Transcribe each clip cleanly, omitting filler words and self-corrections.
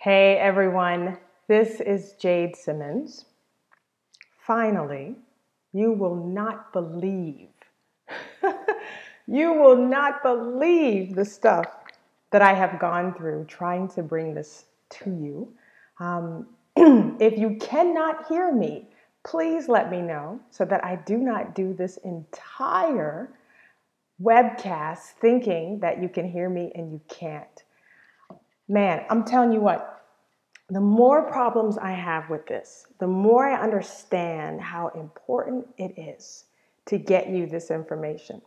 Hey everyone, this is Jade Simmons. Finally, you will not believe, you will not believe the stuff that I have gone through trying to bring this to you. If you cannot hear me, please let me know so that I do not do this entire webcast thinking that you can hear me and you can't. Man, I'm telling you what. The more problems I have with this, the more I understand how important it is to get you this information.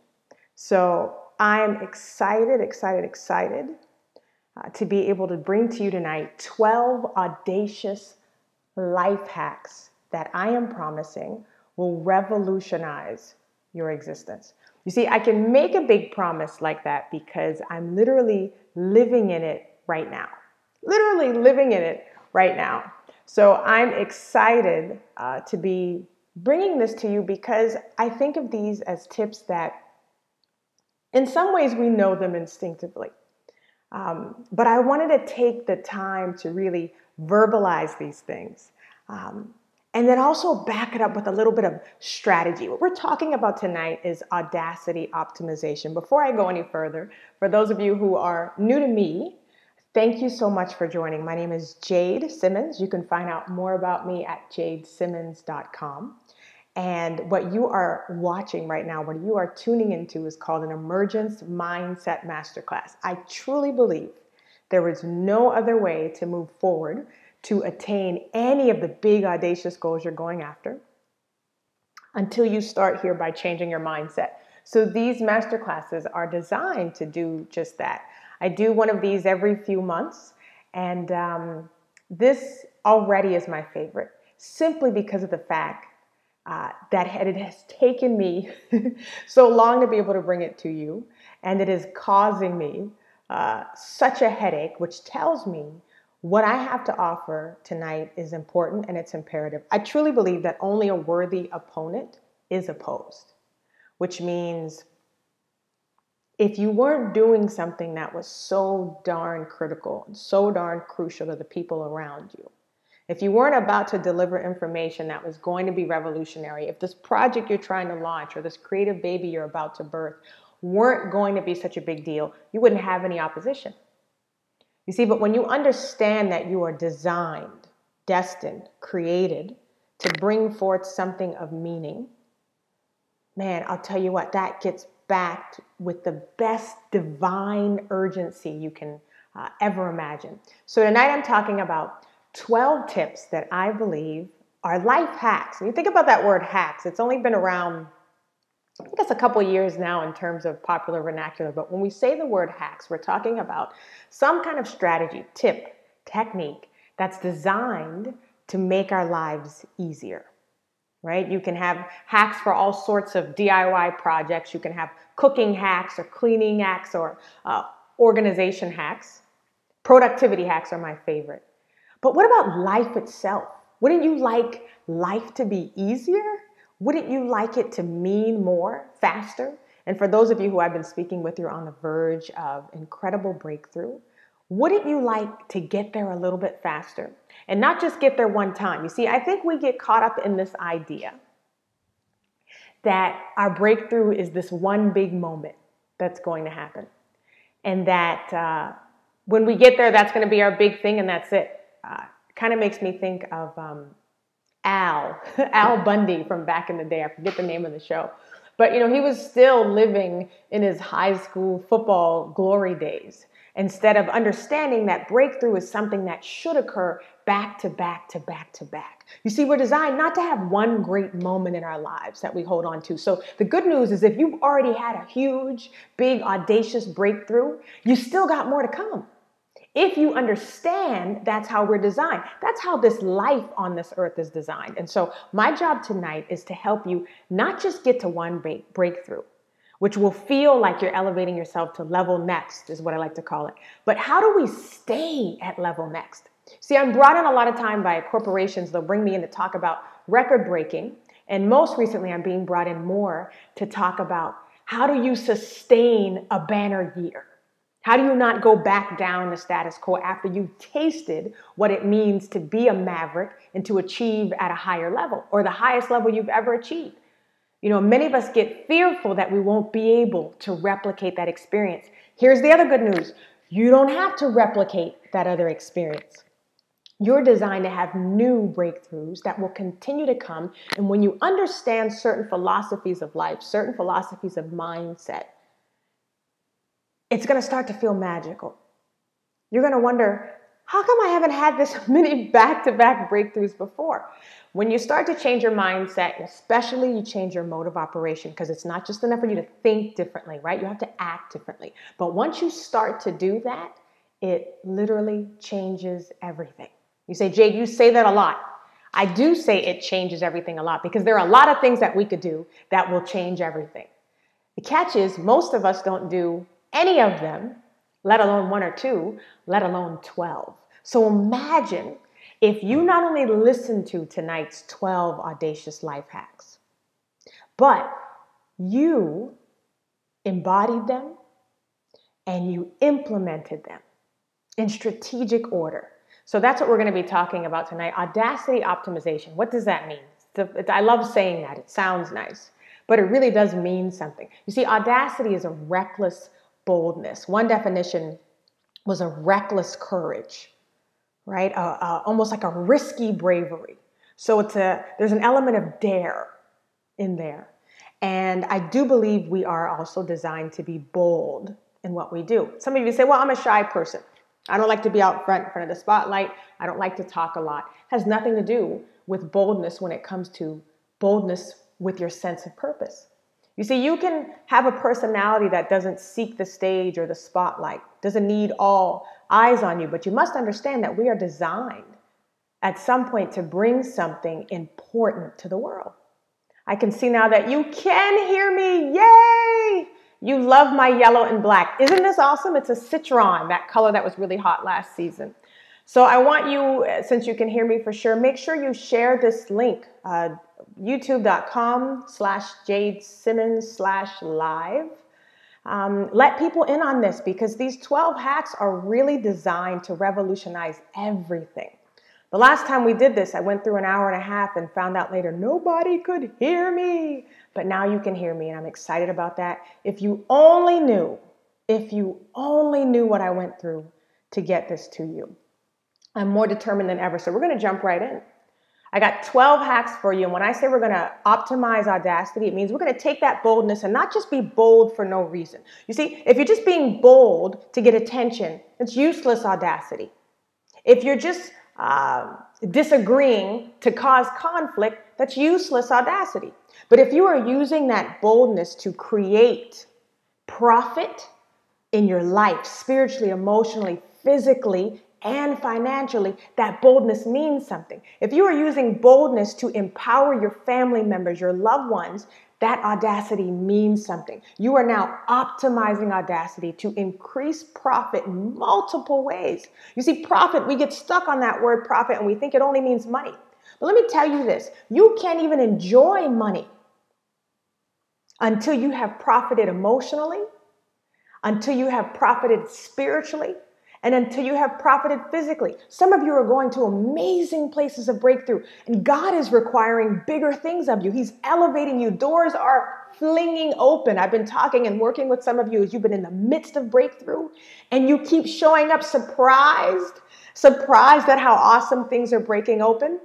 So I'm excited to be able to bring to you tonight 12 audacious life hacks that I am promising will revolutionize your existence. You see, I can make a big promise like that because I'm literally living in it right now. Literally living in it right now. So I'm excited to be bringing this to you because I think of these as tips that in some ways we know them instinctively. But I wanted to take the time to really verbalize these things. And then also back it up with a little bit of strategy. What we're talking about tonight is audacity optimization. Before I go any further, for those of you who are new to me, thank you so much for joining. My name is Jade Simmons. You can find out more about me at jadesimmons.com. And what you are watching right now, what you are tuning into is called an Emergence Mindset Masterclass. I truly believe there is no other way to move forward to attain any of the big audacious goals you're going after until you start here by changing your mindset. So these masterclasses are designed to do just that. I do one of these every few months, and this already is my favorite, simply because of the fact that it has taken me so long to be able to bring it to you, and it is causing me such a headache, which tells me what I have to offer tonight is important and it's imperative. I truly believe that only a worthy opponent is opposed, which means if you weren't doing something that was so darn critical and so darn crucial to the people around you, if you weren't about to deliver information that was going to be revolutionary, if this project you're trying to launch or this creative baby you're about to birth weren't going to be such a big deal, you wouldn't have any opposition. You see, but when you understand that you are designed, destined, created to bring forth something of meaning, man, I'll tell you what, that gets backed with the best divine urgency you can ever imagine. So tonight I'm talking about 12 tips that I believe are life hacks. When you think about that word hacks, it's only been around, I guess, a couple of years now in terms of popular vernacular. But when we say the word hacks, we're talking about some kind of strategy, tip, technique that's designed to make our lives easier. Right? You can have hacks for all sorts of DIY projects. You can have cooking hacks or cleaning hacks or organization hacks. Productivity hacks are my favorite. But what about life itself? Wouldn't you like life to be easier? Wouldn't you like it to mean more, faster? And for those of you who I've been speaking with, you're on the verge of incredible breakthrough. Wouldn't you like to get there a little bit faster? And not just get there one time. You see, I think we get caught up in this idea that our breakthrough is this one big moment that's going to happen. And that when we get there, that's going to be our big thing and that's it. Kind of makes me think of Al Bundy from back in the day. I forget the name of the show. But, you know, he was still living in his high school football glory days, instead of understanding that breakthrough is something that should occur back to back to back to back. You see, we're designed not to have one great moment in our lives that we hold on to. So the good news is if you've already had a huge, big, audacious breakthrough, you still got more to come. If you understand that's how we're designed, that's how this life on this earth is designed. And so my job tonight is to help you not just get to one breakthrough, which will feel like you're elevating yourself to level next, is what I like to call it. But how do we stay at level next? See, I'm brought in a lot of time by corporations. They'll bring me in to talk about record breaking. And most recently, I'm being brought in more to talk about how do you sustain a banner year? How do you not go back down the status quo after you've tasted what it means to be a maverick and to achieve at a higher level or the highest level you've ever achieved? You know, many of us get fearful that we won't be able to replicate that experience. Here's the other good news. You don't have to replicate that other experience. You're designed to have new breakthroughs that will continue to come. And when you understand certain philosophies of life, certain philosophies of mindset, it's going to start to feel magical. You're going to wonder, how come I haven't had this many back-to-back breakthroughs before? When you start to change your mindset, especially you change your mode of operation, because it's not just enough for you to think differently, right? You have to act differently. But once you start to do that, it literally changes everything. You say, Jade, you say that a lot. I do say it changes everything a lot because there are a lot of things that we could do that will change everything. The catch is most of us don't do any of them, let alone one or two, let alone 12. So imagine if you not only listen to tonight's 12 audacious life hacks, but you embodied them and you implemented them in strategic order. So that's what we're going to be talking about tonight. Audacity optimization. What does that mean? I love saying that. It sounds nice, but it really does mean something. You see, audacity is a reckless boldness. One definition was a reckless courage, right? Almost like a risky bravery. So there's an element of dare in there. And I do believe we are also designed to be bold in what we do. Some of you say, well, I'm a shy person. I don't like to be out front in front of the spotlight. I don't like to talk a lot. It has nothing to do with boldness when it comes to boldness with your sense of purpose. You see, you can have a personality that doesn't seek the stage or the spotlight, doesn't need all eyes on you, but you must understand that we are designed at some point to bring something important to the world. I can see now that you can hear me. Yay! You love my yellow and black. Isn't this awesome? It's a citron, that color that was really hot last season. So I want you, since you can hear me for sure, make sure you share this link, youtube.com/JadeSimmons/live. Let people in on this because these 12 hacks are really designed to revolutionize everything. The last time we did this, I went through an hour and a half and found out later nobody could hear me. But now you can hear me and I'm excited about that. If you only knew what I went through to get this to you. I'm more determined than ever. So we're going to jump right in. I got 12 hacks for you. And when I say we're going to optimize audacity, it means we're going to take that boldness and not just be bold for no reason. You see, if you're just being bold to get attention, it's useless audacity. If you're just disagreeing to cause conflict, that's useless audacity. But if you are using that boldness to create profit in your life, spiritually, emotionally, physically, and financially, that boldness means something. If you are using boldness to empower your family members, your loved ones, that audacity means something. You are now optimizing audacity to increase profit in multiple ways. You see, profit, we get stuck on that word profit and we think it only means money. But let me tell you this, you can't even enjoy money until you have profited emotionally, until you have profited spiritually, and until you have profited physically. Some of you are going to amazing places of breakthrough, and God is requiring bigger things of you. He's elevating you. Doors are flinging open. I've been talking and working with some of you as you've been in the midst of breakthrough, and you keep showing up surprised at how awesome things are breaking open.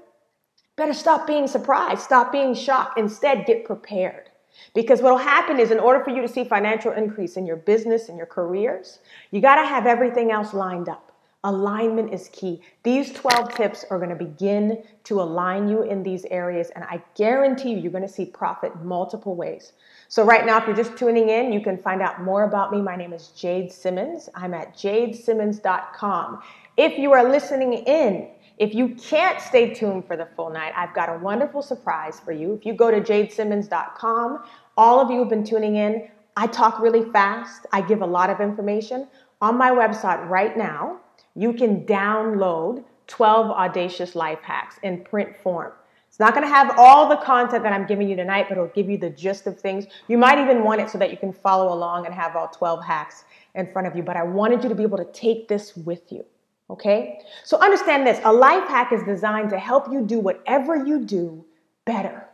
Better stop being surprised. Stop being shocked. Instead, get prepared. Because what will happen is in order for you to see financial increase in your business and your careers, you got to have everything else lined up. Alignment is key. These 12 tips are going to begin to align you in these areas, and I guarantee you're going to see profit multiple ways. So right now, if you're just tuning in, you can find out more about me. My name is Jade Simmons. I'm at jadesimmons.com. If you are listening in, if you can't stay tuned for the full night, I've got a wonderful surprise for you. If you go to jadesimmons.com, all of you who've been tuning in, I talk really fast. I give a lot of information. On my website right now, you can download 12 Audacious Life Hacks in print form. It's not going to have all the content that I'm giving you tonight, but it'll give you the gist of things. You might even want it so that you can follow along and have all 12 hacks in front of you. But I wanted you to be able to take this with you. Okay? So understand this. A life hack is designed to help you do whatever you do better.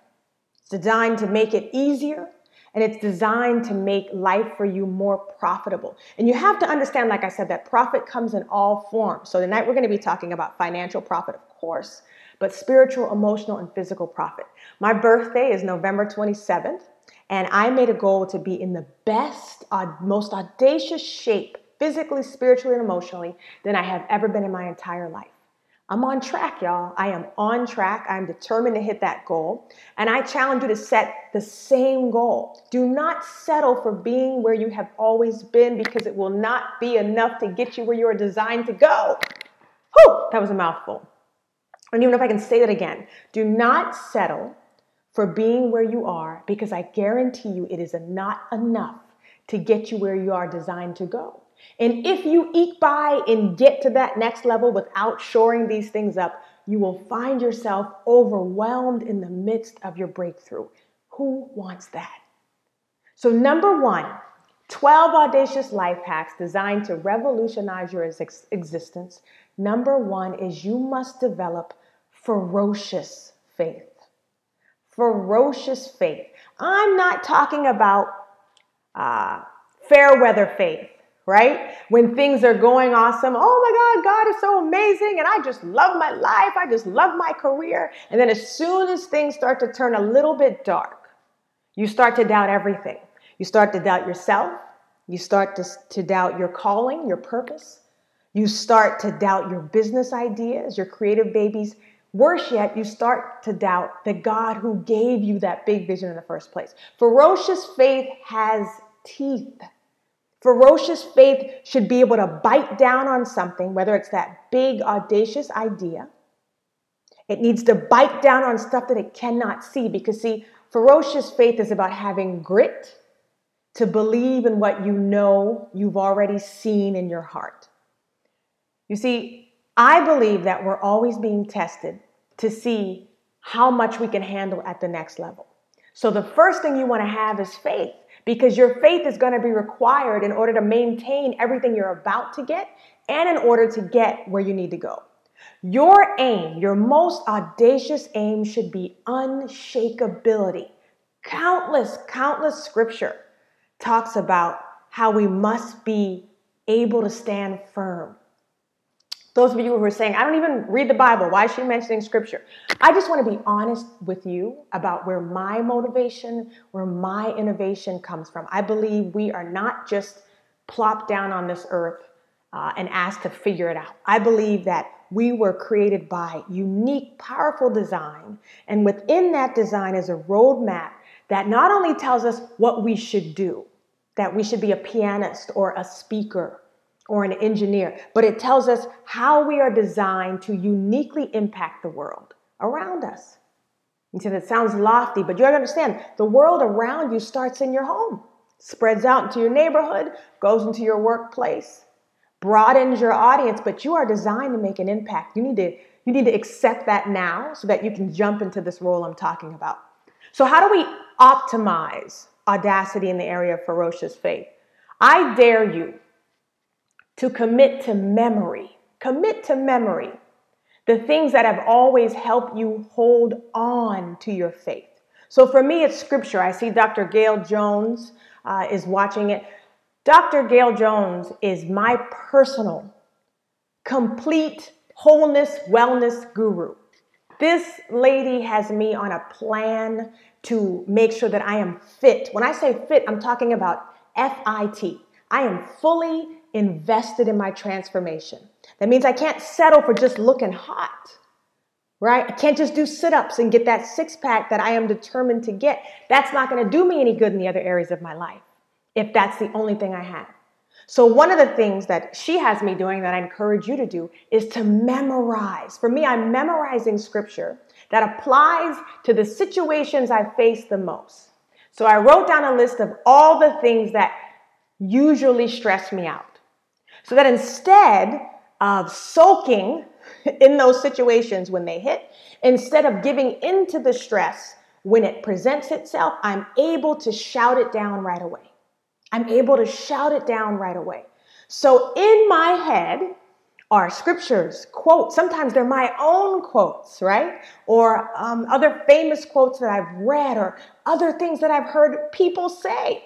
It's designed to make it easier, and it's designed to make life for you more profitable. And you have to understand, like I said, that profit comes in all forms. So tonight we're going to be talking about financial profit, of course, but spiritual, emotional, and physical profit. My birthday is November 27th, and I made a goal to be in the best, most audacious shape, physically, spiritually, and emotionally, than I have ever been in my entire life. I'm on track, y'all. I am on track. I'm determined to hit that goal. And I challenge you to set the same goal. Do not settle for being where you have always been, because it will not be enough to get you where you are designed to go. Whew, that was a mouthful. I don't even know if I can say that again. Do not settle for being where you are, because I guarantee you it is not enough to get you where you are designed to go. And if you eke by and get to that next level without shoring these things up, you will find yourself overwhelmed in the midst of your breakthrough. Who wants that? So number one, 12 audacious life hacks designed to revolutionize your existence. Number one is you must develop ferocious faith. Ferocious faith. I'm not talking about fair weather faith, right? When things are going awesome. Oh my God, God is so amazing. And I just love my life. I just love my career. And then as soon as things start to turn a little bit dark, you start to doubt everything. You start to doubt yourself. You start to doubt your calling, your purpose. You start to doubt your business ideas, your creative babies. Worse yet, you start to doubt the God who gave you that big vision in the first place. Ferocious faith has teeth. Ferocious faith should be able to bite down on something, whether it's that big, audacious idea. It needs to bite down on stuff that it cannot see, because, see, ferocious faith is about having grit to believe in what you know you've already seen in your heart. You see, I believe that we're always being tested to see how much we can handle at the next level. So the first thing you want to have is faith, because your faith is going to be required in order to maintain everything you're about to get and in order to get where you need to go. Your aim, your most audacious aim, should be unshakability. Countless scripture talks about how we must be able to stand firm. Those of you who are saying, I don't even read the Bible, why is she mentioning scripture? I just want to be honest with you about where my motivation, where my innovation comes from. I believe we are not just plopped down on this earth and asked to figure it out. I believe that we were created by unique, powerful design. And within that design is a roadmap that not only tells us what we should do, that we should be a pianist or a speaker or an engineer, but it tells us how we are designed to uniquely impact the world around us. You see, that sounds lofty, but you gotta understand, the world around you starts in your home, spreads out into your neighborhood, goes into your workplace, broadens your audience, but you are designed to make an impact. You need to accept that now so that you can jump into this role I'm talking about. So how do we optimize audacity in the area of ferocious faith? I dare you to commit to memory. Commit to memory the things that have always helped you hold on to your faith. So for me, it's scripture. I see Dr. Gail Jones is watching it. Dr. Gail Jones is my personal, complete wholeness, wellness guru. This lady has me on a plan to make sure that I am fit. When I say fit, I'm talking about FIT. I am fully invested in my transformation. That means I can't settle for just looking hot, right? I can't just do sit-ups and get that six-pack that I am determined to get. That's not going to do me any good in the other areas of my life if that's the only thing I have. So one of the things that she has me doing that I encourage you to do is to memorize. For me, I'm memorizing scripture that applies to the situations I face the most. So I wrote down a list of all the things that usually stress me out, so that instead of soaking in those situations when they hit, instead of giving into the stress when it presents itself, I'm able to shout it down right away. I'm able to shout it down right away. So in my head are scriptures, quotes. Sometimes they're my own quotes, right? Or other famous quotes that I've read, or other things that I've heard people say.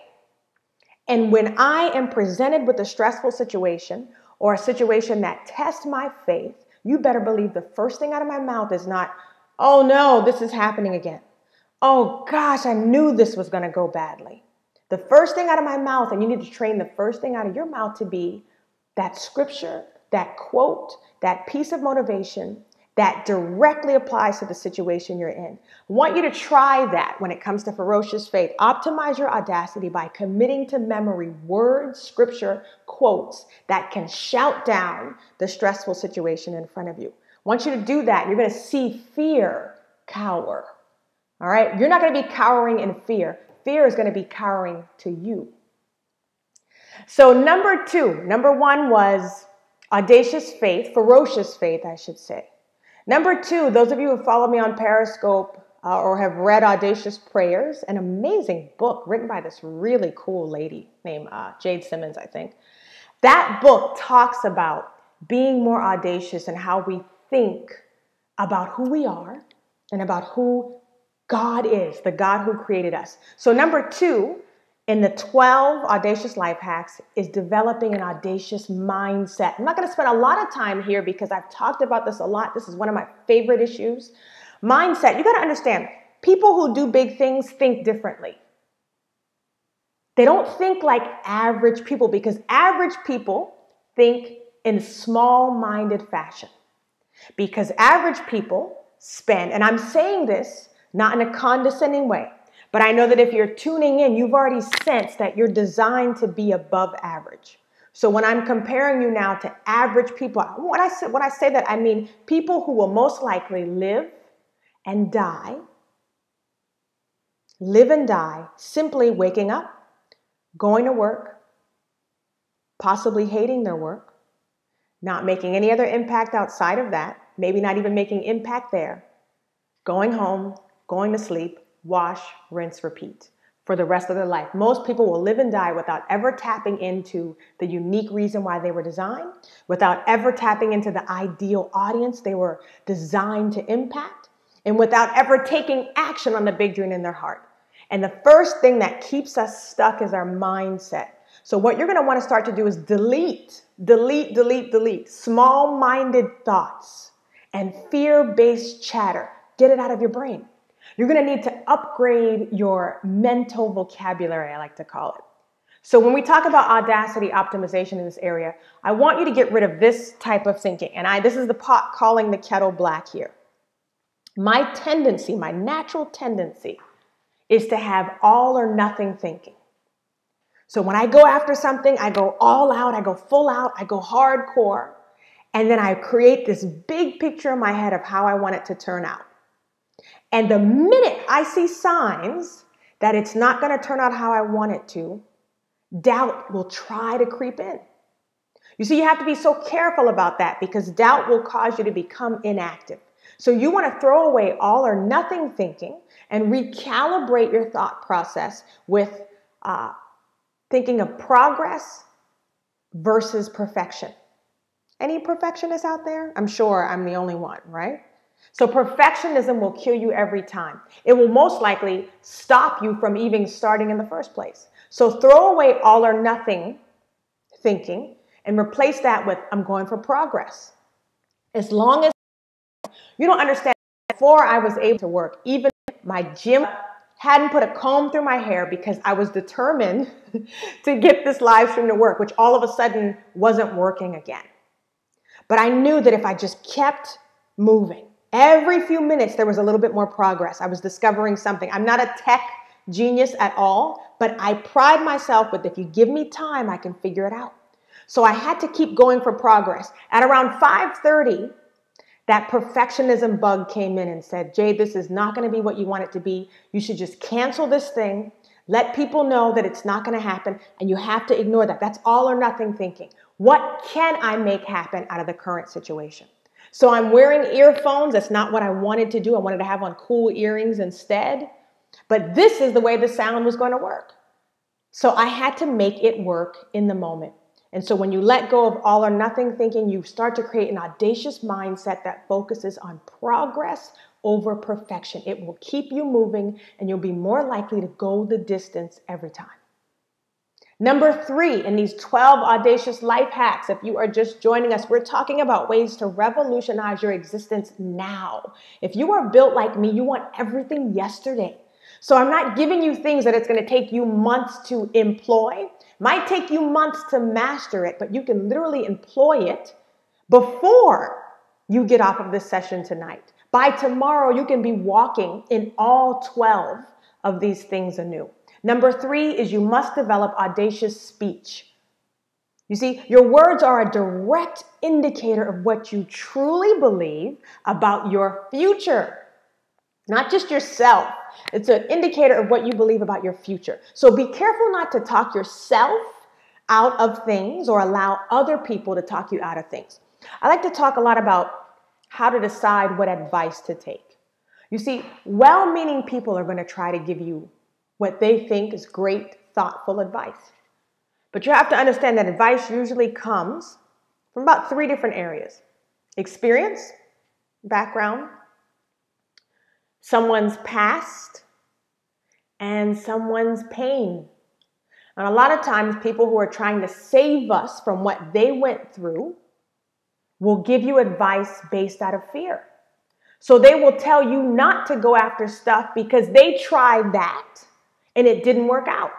And when I am presented with a stressful situation or a situation that tests my faith, you better believe the first thing out of my mouth is not, oh no, this is happening again. Oh gosh, I knew this was going to go badly. The first thing out of my mouth, and you need to train the first thing out of your mouth to be that scripture, that quote, that piece of motivation that directly applies to the situation you're in. I want you to try that when it comes to ferocious faith. Optimize your audacity by committing to memory words, scripture, quotes that can shout down the stressful situation in front of you. I want you to do that. You're going to see fear cower. All right? You're not going to be cowering in fear. Fear is going to be cowering to you. So number one was audacious faith, ferocious faith, I should say. Number two, those of you who follow me on Periscope or have read Audacious Prayers, an amazing book written by this really cool lady named Jade, I think. That book talks about being more audacious and how we think about who we are and about who God is, the God who created us. So number two in the 12 Audacious Life Hacks is developing an audacious mindset. I'm not going to spend a lot of time here because I've talked about this a lot. This is one of my favorite issues. Mindset. You got to understand, people who do big things think differently. They don't think like average people, because average people think in small-minded fashion. Because average people spend, and I'm saying this not in a condescending way, but I know that if you're tuning in, you've already sensed that you're designed to be above average. So when I'm comparing you now to average people, when I say that, I mean people who will most likely live and die simply waking up, going to work, possibly hating their work, not making any other impact outside of that, maybe not even making impact there, going home, going to sleep, wash, rinse, repeat for the rest of their life. Most people will live and die without ever tapping into the unique reason why they were designed, without ever tapping into the ideal audience they were designed to impact, and without ever taking action on the big dream in their heart. And the first thing that keeps us stuck is our mindset. So what you're going to want to start to do is delete small-minded thoughts and fear-based chatter. Get it out of your brain. You're going to need to upgrade your mental vocabulary, I like to call it. So when we talk about audacity optimization in this area, I want you to get rid of this type of thinking. And this is the pot calling the kettle black here. My natural tendency is to have all or nothing thinking. So when I go after something, I go all out, I go full out, I go hardcore, and then I create this big picture in my head of how I want it to turn out. And the minute I see signs that it's not going to turn out how I want it to, doubt will try to creep in. You see, you have to be so careful about that because doubt will cause you to become inactive. So you want to throw away all or nothing thinking and recalibrate your thought process with thinking of progress versus perfection. Any perfectionists out there? I'm sure I'm the only one, right? So perfectionism will kill you every time. It will most likely stop you from even starting in the first place. So throw away all or nothing thinking and replace that with, I'm going for progress. As long as you don't understand, before I was able to work, even my gym hadn't put a comb through my hair because I was determined to get this live stream to work, which all of a sudden wasn't working again. But I knew that if I just kept moving, every few minutes there was a little bit more progress. I was discovering something. I'm not a tech genius at all, but I pride myself with if you give me time, I can figure it out. So I had to keep going for progress. At around 5:30, that perfectionism bug came in and said, Jade, this is not going to be what you want it to be. You should just cancel this thing. Let people know that it's not going to happen, and you have to ignore that. That's all or nothing thinking. What can I make happen out of the current situation? So I'm wearing earphones. That's not what I wanted to do. I wanted to have on cool earrings instead. But this is the way the sound was going to work. So I had to make it work in the moment. And so when you let go of all or nothing thinking, you start to create an audacious mindset that focuses on progress over perfection. It will keep you moving and you'll be more likely to go the distance every time. Number 3, in these 12 audacious life hacks, if you are just joining us, we're talking about ways to revolutionize your existence now. If you are built like me, you want everything yesterday. So I'm not giving you things that it's going to take you months to employ. Might take you months to master it, but you can literally employ it before you get off of this session tonight. By tomorrow, you can be walking in all 12 of these things anew. Number 3 is you must develop audacious speech. You see, your words are a direct indicator of what you truly believe about your future. Not just yourself. It's an indicator of what you believe about your future. So be careful not to talk yourself out of things or allow other people to talk you out of things. I like to talk a lot about how to decide what advice to take. You see, well-meaning people are going to try to give you what they think is great, thoughtful advice. But you have to understand that advice usually comes from about 3 different areas: experience, background, someone's past, and someone's pain. And a lot of times people who are trying to save us from what they went through will give you advice based out of fear. So they will tell you not to go after stuff because they tried that and it didn't work out.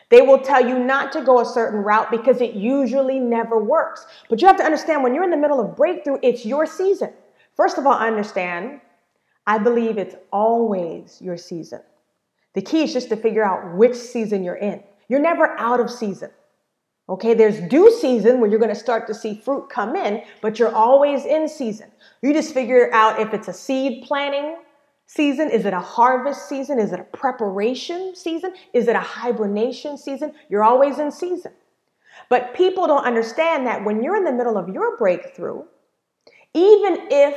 They will tell you not to go a certain route because it usually never works. But you have to understand, when you're in the middle of breakthrough, it's your season. First of all, I believe it's always your season. The key is just to figure out which season you're in. You're never out of season. Okay, there's due season where you're going to start to see fruit come in, but you're always in season. You just figure out if it's a seed planting season, is it a harvest season, is it a preparation season, is it a hibernation season? You're always in season. But people don't understand that when you're in the middle of your breakthrough, even if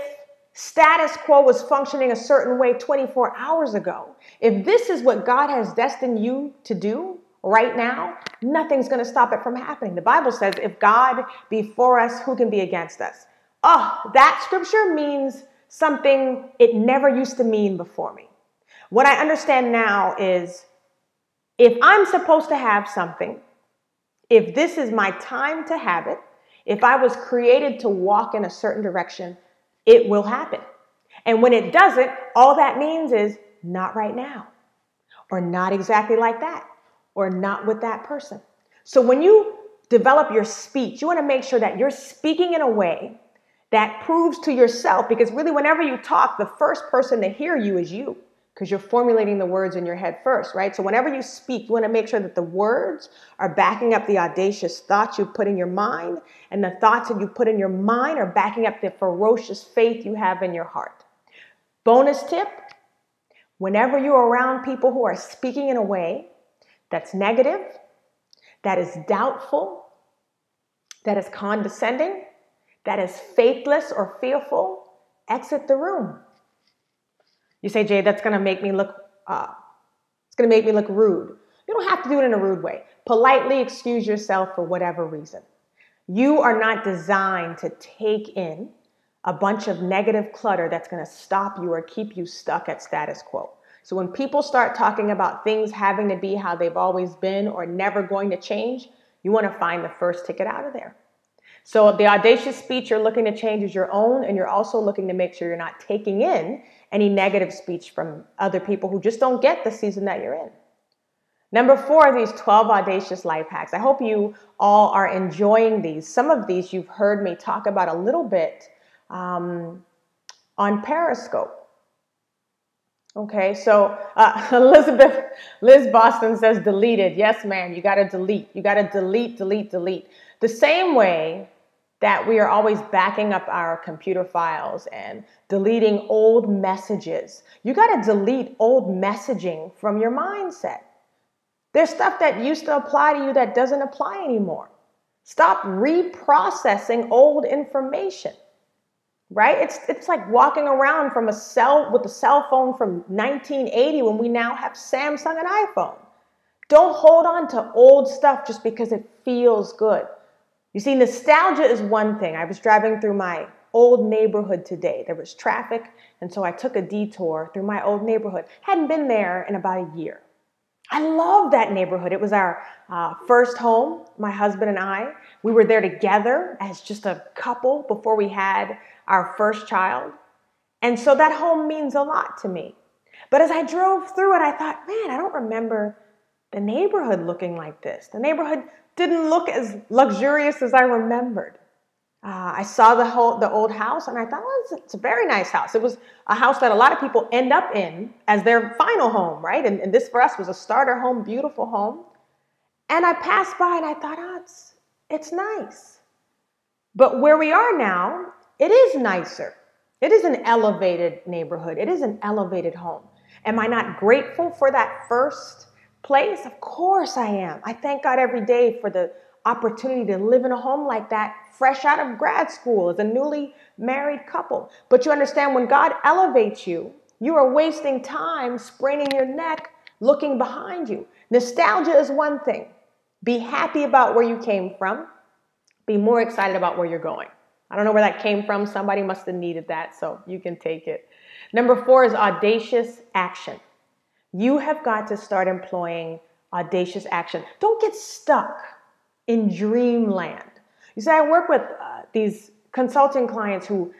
status quo was functioning a certain way 24 hours ago, if this is what God has destined you to do right now, nothing's going to stop it from happening. The Bible says, if God be for us, who can be against us? Oh, that scripture means something it never used to mean before me. What I understand now is, if I'm supposed to have something, if this is my time to have it, if I was created to walk in a certain direction, it will happen. And when it doesn't, all that means is not right now, or not exactly like that, or not with that person. So when you develop your speech, you want to make sure that you're speaking in a way that proves to yourself, because really whenever you talk, the first person to hear you is you, because you're formulating the words in your head first, right? So whenever you speak, you want to make sure that the words are backing up the audacious thoughts you put in your mind, and the thoughts that you put in your mind are backing up the ferocious faith you have in your heart. Bonus tip, whenever you're around people who are speaking in a way that's negative, that is doubtful, that is condescending, that is faithless or fearful, exit the room. You say, Jade, that's going to make me look, it's going to make me look rude. You don't have to do it in a rude way. Politely excuse yourself for whatever reason. You are not designed to take in a bunch of negative clutter that's going to stop you or keep you stuck at status quo. So when people start talking about things having to be how they've always been or never going to change, you want to find the first ticket out of there. So the audacious speech you're looking to change is your own, and you're also looking to make sure you're not taking in any negative speech from other people who just don't get the season that you're in. Number 4 are these 12 audacious life hacks. I hope you all are enjoying these. Some of these you've heard me talk about a little bit on Periscope. Okay, so Liz Boston says deleted. Yes, ma'am, you got to delete. You got to delete. The same way that we are always backing up our computer files and deleting old messages. You got to delete old messaging from your mindset. There's stuff that used to apply to you that doesn't apply anymore. Stop reprocessing old information. right? It's like walking around with a cell phone from 1980 when we now have Samsung and iPhone. Don't hold on to old stuff just because it feels good. You see, nostalgia is one thing. I was driving through my old neighborhood today. There was traffic, and so I took a detour through my old neighborhood. Hadn't been there in about a year. I love that neighborhood. It was our first home, my husband and I. We were there together as just a couple before we had our first child. And so that home means a lot to me. But as I drove through it, I thought, man, I don't remember the neighborhood looking like this. The neighborhood didn't look as luxurious as I remembered. I saw the old house and I thought, well, it's a very nice house. It was a house that a lot of people end up in as their final home, right? And this for us was a starter home, beautiful home. And I passed by and I thought, oh, it's nice. But where we are now, it is nicer. It is an elevated neighborhood. It is an elevated home. Am I not grateful for that first place? Of course I am. I thank God every day for the opportunity to live in a home like that, fresh out of grad school as a newly married couple. But you understand, when God elevates you, you are wasting time spraining your neck looking behind you. Nostalgia is one thing. Be happy about where you came from. Be more excited about where you're going. I don't know where that came from. Somebody must have needed that, so you can take it. Number 4 is audacious action. You have got to start employing audacious action. Don't get stuck in dreamland. You see, I work with these consulting clients who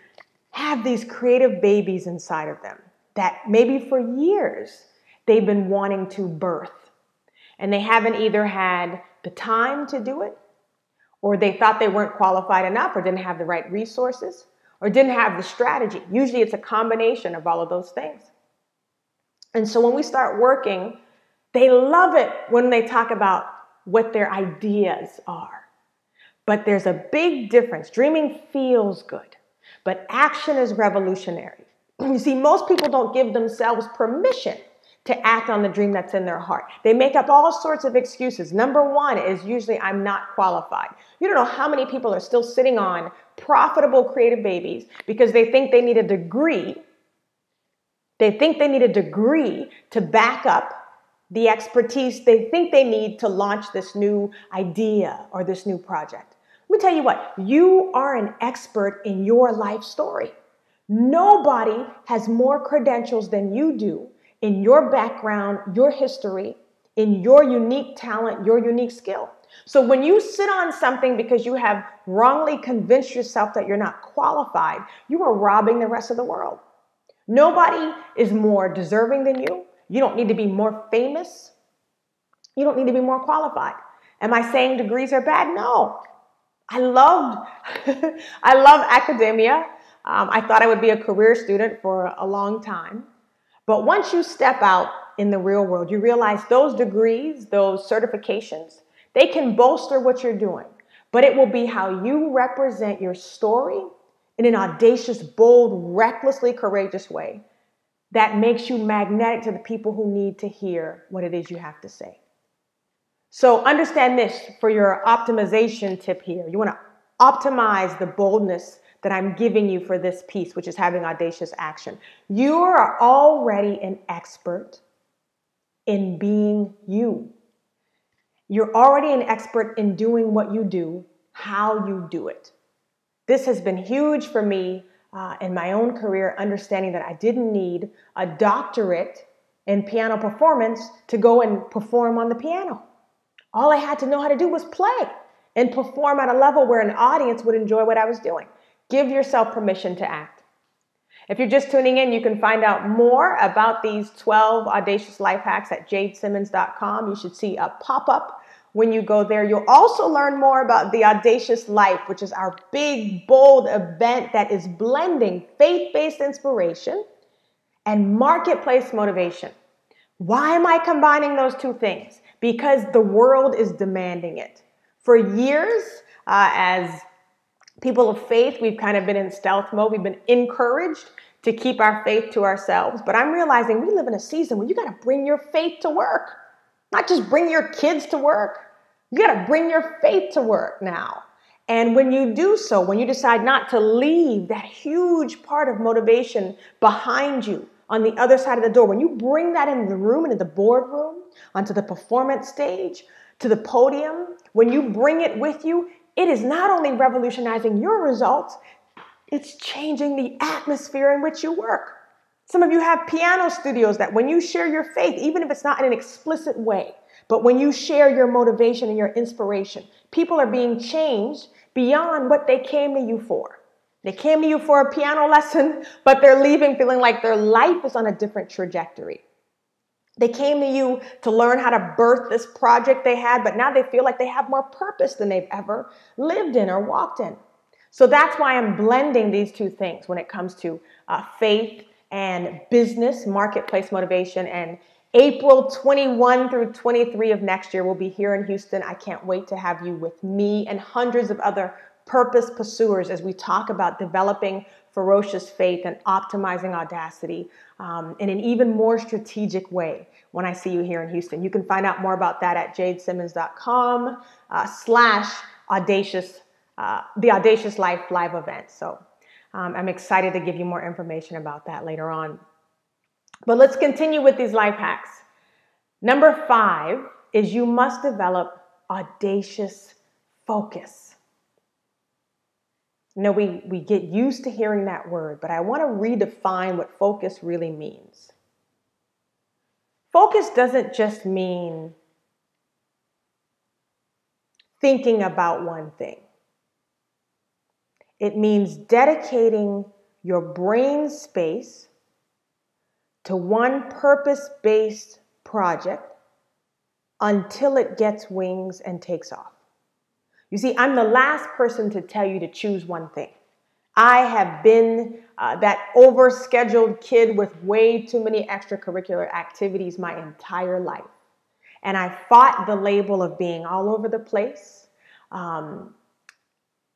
have these creative babies inside of them that maybe for years they've been wanting to birth. And they haven't either had the time to do it, or they thought they weren't qualified enough, or didn't have the right resources, or didn't have the strategy. Usually it's a combination of all of those things. And so when we start working, they love it when they talk about what their ideas are. But there's a big difference. Dreaming feels good, but action is revolutionary. You see, most people don't give themselves permission to act on the dream that's in their heart. They make up all sorts of excuses. Number 1 is usually, I'm not qualified. You don't know how many people are still sitting on profitable creative babies because they think they need a degree. They think they need a degree to back up the expertise they think they need to launch this new idea or this new project. Let me tell you what, you are an expert in your life story. Nobody has more credentials than you do in your background, your history, in your unique talent, your unique skill. So when you sit on something because you have wrongly convinced yourself that you're not qualified, you are robbing the rest of the world. Nobody is more deserving than you. You don't need to be more famous. You don't need to be more qualified. Am I saying degrees are bad? No. I love academia. I thought I would be a career student for a long time. But once you step out in the real world, you realize those degrees, those certifications, they can bolster what you're doing. But it will be how you represent your story in an audacious, bold, recklessly courageous way that makes you magnetic to the people who need to hear what it is you have to say. So understand this for your optimization tip here. You want to optimize the boldness that I'm giving you for this piece, which is having audacious action. You are already an expert in being you. You're already an expert in doing what you do, how you do it. This has been huge for me in my own career, understanding that I didn't need a doctorate in piano performance to go and perform on the piano. All I had to know how to do was play and perform at a level where an audience would enjoy what I was doing. Give yourself permission to act. If you're just tuning in, you can find out more about these 12 audacious life hacks at jadesimmons.com. You should see a pop-up when you go there. You'll also learn more about the Audacious Life, which is our big, bold event that is blending faith-based inspiration and marketplace motivation. Why am I combining those two things? Because the world is demanding it. For years, as people of faith, we've kind of been in stealth mode. We've been encouraged to keep our faith to ourselves. But I'm realizing we live in a season where you got to bring your faith to work. Not just bring your kids to work. You got to bring your faith to work now. And when you do so, when you decide not to leave that huge part of motivation behind you on the other side of the door, when you bring that into the room, into the boardroom, onto the performance stage, to the podium, when you bring it with you, it is not only revolutionizing your results, it's changing the atmosphere in which you work. Some of you have piano studios that when you share your faith, even if it's not in an explicit way, but when you share your motivation and your inspiration, people are being changed beyond what they came to you for. They came to you for a piano lesson, but they're leaving feeling like their life is on a different trajectory. They came to you to learn how to birth this project they had, but now they feel like they have more purpose than they've ever lived in or walked in. So that's why I'm blending these two things when it comes to faith and business, marketplace motivation. And April 21 through 23 of next year, we'll be here in Houston. I can't wait to have you with me and hundreds of other purpose pursuers as we talk about developing ferocious faith and optimizing audacity in an even more strategic way when I see you here in Houston. You can find out more about that at jadesimmons.com /audacious, the Audacious Life live event. So I'm excited to give you more information about that later on. But let's continue with these life hacks. Number 5 is you must develop audacious focus. No, we get used to hearing that word, but I want to redefine what focus really means. Focus doesn't just mean thinking about one thing. It means dedicating your brain space to one purpose-based project until it gets wings and takes off. You see, I'm the last person to tell you to choose one thing. I have been that overscheduled kid with way too many extracurricular activities my entire life. And I fought the label of being all over the place. No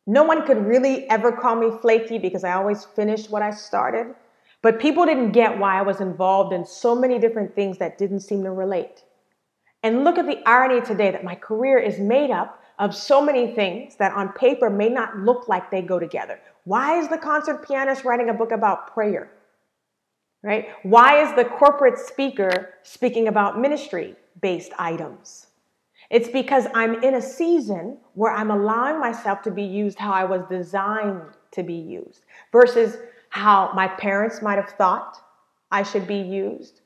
one could really ever call me flaky because I always finished what I started. But people didn't get why I was involved in so many different things that didn't seem to relate. And look at the irony today that my career is made up of so many things that on paper may not look like they go together. Why is the concert pianist writing a book about prayer? Right? Why is the corporate speaker speaking about ministry-based items? It's because I'm in a season where I'm allowing myself to be used how I was designed to be used versus how my parents might have thought I should be used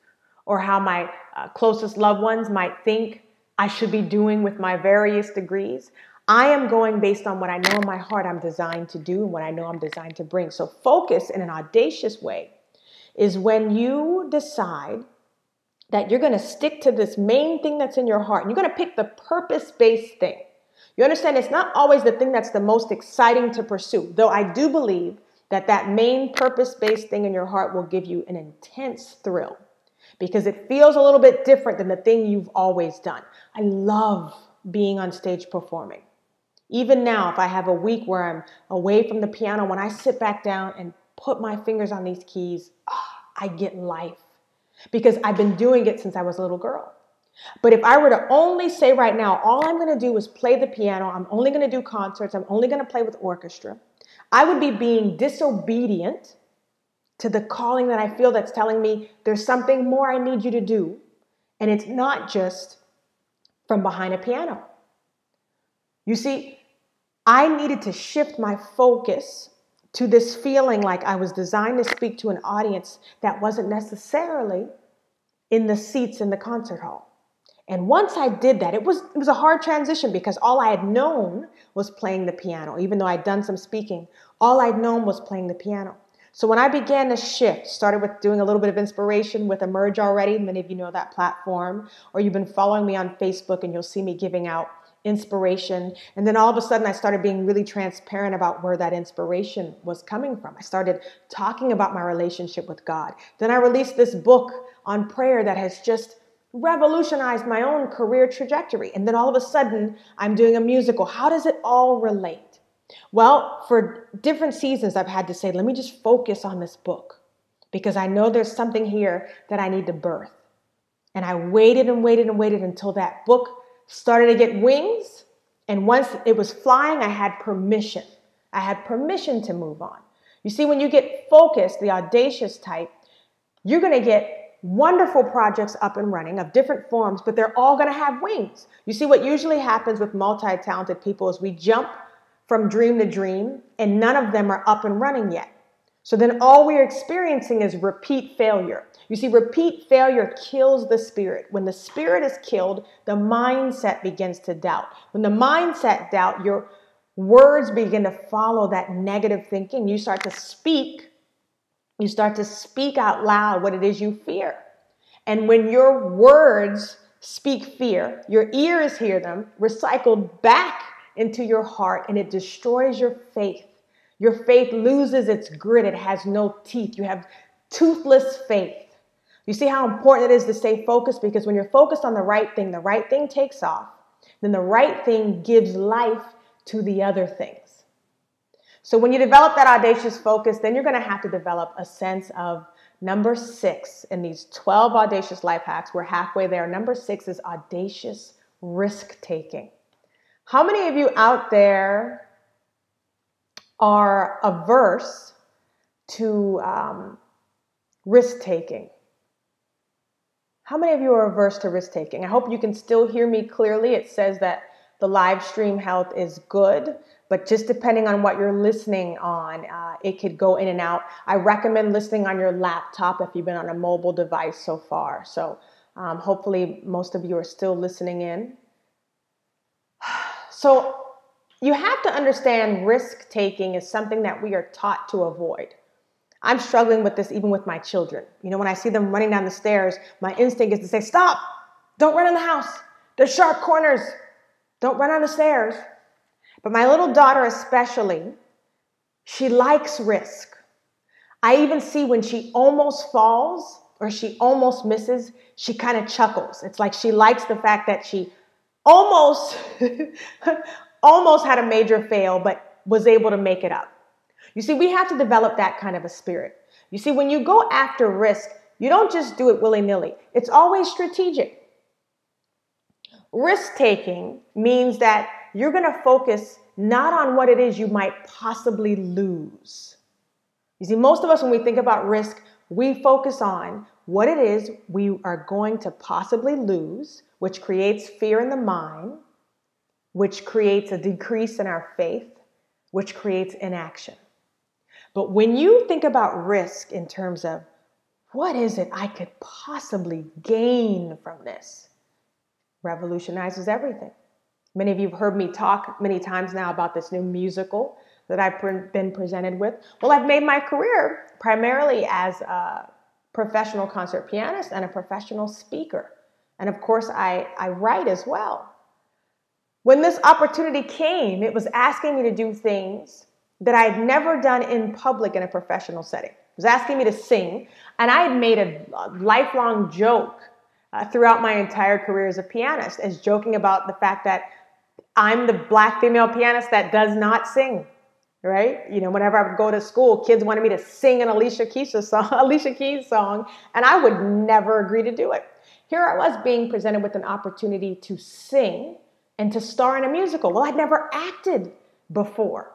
or how my closest loved ones might think I should be doing with my various degrees. I am going based on what I know in my heart I'm designed to do and what I know I'm designed to bring. So focus in an audacious way is when you decide that you're going to stick to this main thing that's in your heart. And you're going to pick the purpose-based thing. You understand it's not always the thing that's the most exciting to pursue, though I do believe that that main purpose-based thing in your heart will give you an intense thrill because it feels a little bit different than the thing you've always done. I love being on stage performing. Even now, if I have a week where I'm away from the piano, when I sit back down and put my fingers on these keys, I get life because I've been doing it since I was a little girl. But if I were to only say right now, all I'm going to do is play the piano, I'm only going to do concerts, I'm only going to play with orchestra, I would be being disobedient to the calling that I feel that's telling me there's something more I need you to do. And it's not just from behind a piano. You see, I needed to shift my focus to this feeling like I was designed to speak to an audience that wasn't necessarily in the seats in the concert hall. And once I did that, it was a hard transition because all I had known was playing the piano. Even though I'd done some speaking, all I'd known was playing the piano. So when I began to shift, started with doing a little bit of inspiration with Emerge already. Many of you know that platform, or you've been following me on Facebook and you'll see me giving out inspiration. And then all of a sudden I started being really transparent about where that inspiration was coming from. I started talking about my relationship with God. Then I released this book on prayer that has just revolutionized my own career trajectory. And then all of a sudden I'm doing a musical. How does it all relate? Well, for different seasons, I've had to say, let me just focus on this book because I know there's something here that I need to birth. And I waited and waited and waited until that book started to get wings. And once it was flying, I had permission. I had permission to move on. You see, when you get focused, the audacious type, you're going to get wonderful projects up and running of different forms, but they're all going to have wings. You see, what usually happens with multi-talented people is we jump from dream to dream, and none of them are up and running yet. So then all we're experiencing is repeat failure. You see, repeat failure kills the spirit. When the spirit is killed, the mindset begins to doubt. When the mindset doubt, your words begin to follow that negative thinking. You start to speak out loud what it is you fear. And when your words speak fear, your ears hear them, recycled back into your heart, and it destroys your faith. Your faith loses its grit. It has no teeth. You have toothless faith. You see how important it is to stay focused? Because when you're focused on the right thing takes off. Then the right thing gives life to the other things. So when you develop that audacious focus, then you're going to have to develop a sense of number 6 in these 12 audacious life hacks. We're halfway there. Number 6 is audacious risk-taking. How many of you out there are averse to risk-taking? How many of you are averse to risk-taking? I hope you can still hear me clearly. It says that the live stream health is good, but just depending on what you're listening on, it could go in and out. I recommend listening on your laptop if you've been on a mobile device so far. So hopefully most of you are still listening in. So you have to understand risk-taking is something that we are taught to avoid. I'm struggling with this even with my children. You know, when I see them running down the stairs, my instinct is to say, stop, don't run in the house. There's sharp corners. Don't run on the stairs. But my little daughter especially, she likes risk. I even see when she almost falls or she almost misses, she kind of chuckles. It's like she likes the fact that she almost, almost had a major fail, but was able to make it up. You see, we have to develop that kind of a spirit. You see, when you go after risk, you don't just do it willy-nilly. It's always strategic. Risk-taking means that you're going to focus not on what it is you might possibly lose. You see, most of us, when we think about risk, we focus on what it is we are going to possibly lose, which creates fear in the mind, which creates a decrease in our faith, which creates inaction. But when you think about risk in terms of what is it I could possibly gain from this, revolutionizes everything. Many of you have heard me talk many times now about this new musical that I've been presented with. Well, I've made my career primarily as a professional concert pianist and a professional speaker. And of course, I write as well. When this opportunity came, it was asking me to do things that I had never done in public in a professional setting. It was asking me to sing, and I had made a lifelong joke throughout my entire career as a pianist, as joking about the fact that I'm the black female pianist that does not sing, right? You know, whenever I would go to school, kids wanted me to sing an Alicia Keys song, and I would never agree to do it. Here I was being presented with an opportunity to sing and to star in a musical. Well, I'd never acted before.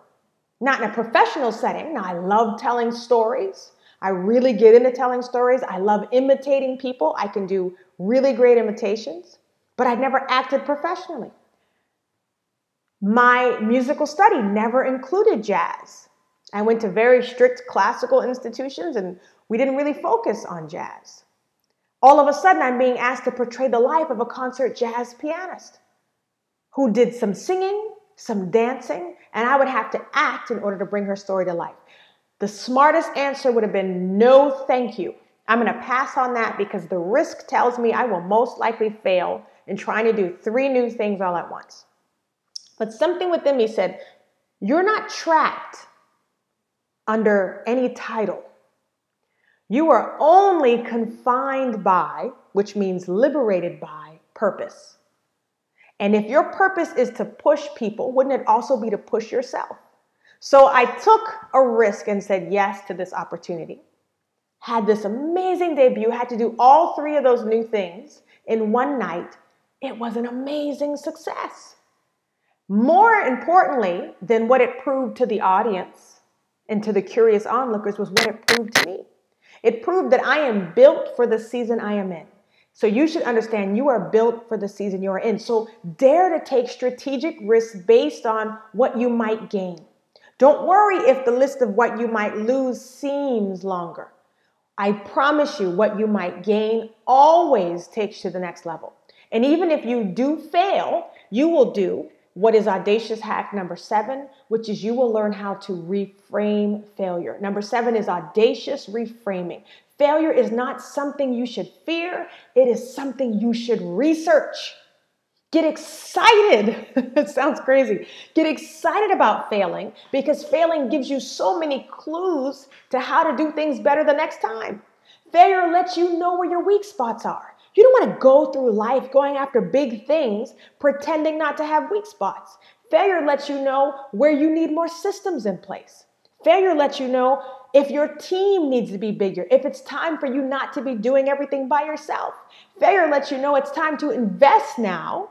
Not in a professional setting. Now, I love telling stories. I really get into telling stories. I love imitating people. I can do really great imitations, but I'd never acted professionally. My musical study never included jazz. I went to very strict classical institutions, and we didn't really focus on jazz. All of a sudden, I'm being asked to portray the life of a concert jazz pianist who did some singing, some dancing, and I would have to act in order to bring her story to life. The smartest answer would have been no, thank you. I'm going to pass on that because the risk tells me I will most likely fail in trying to do 3 new things all at once. But something within me said, you're not trapped under any title. You are only confined by, which means liberated by, purpose. And if your purpose is to push people, wouldn't it also be to push yourself? So I took a risk and said yes to this opportunity. Had this amazing debut, had to do all 3 of those new things in one night. It was an amazing success. More importantly than what it proved to the audience and to the curious onlookers was what it proved to me. It proved that I am built for the season I am in. So you should understand you are built for the season you are in. So dare to take strategic risks based on what you might gain. Don't worry if the list of what you might lose seems longer. I promise you what you might gain always takes you to the next level. And even if you do fail, you will do what is audacious hack number 7, which is you will learn how to reframe failure. Number 7 is audacious reframing. Failure is not something you should fear. It is something you should research. Get excited. It sounds crazy. Get excited about failing because failing gives you so many clues to how to do things better the next time. Failure lets you know where your weak spots are. You don't want to go through life going after big things, pretending not to have weak spots. Failure lets you know where you need more systems in place. Failure lets you know if your team needs to be bigger, if it's time for you not to be doing everything by yourself. Failure lets you know it's time to invest now,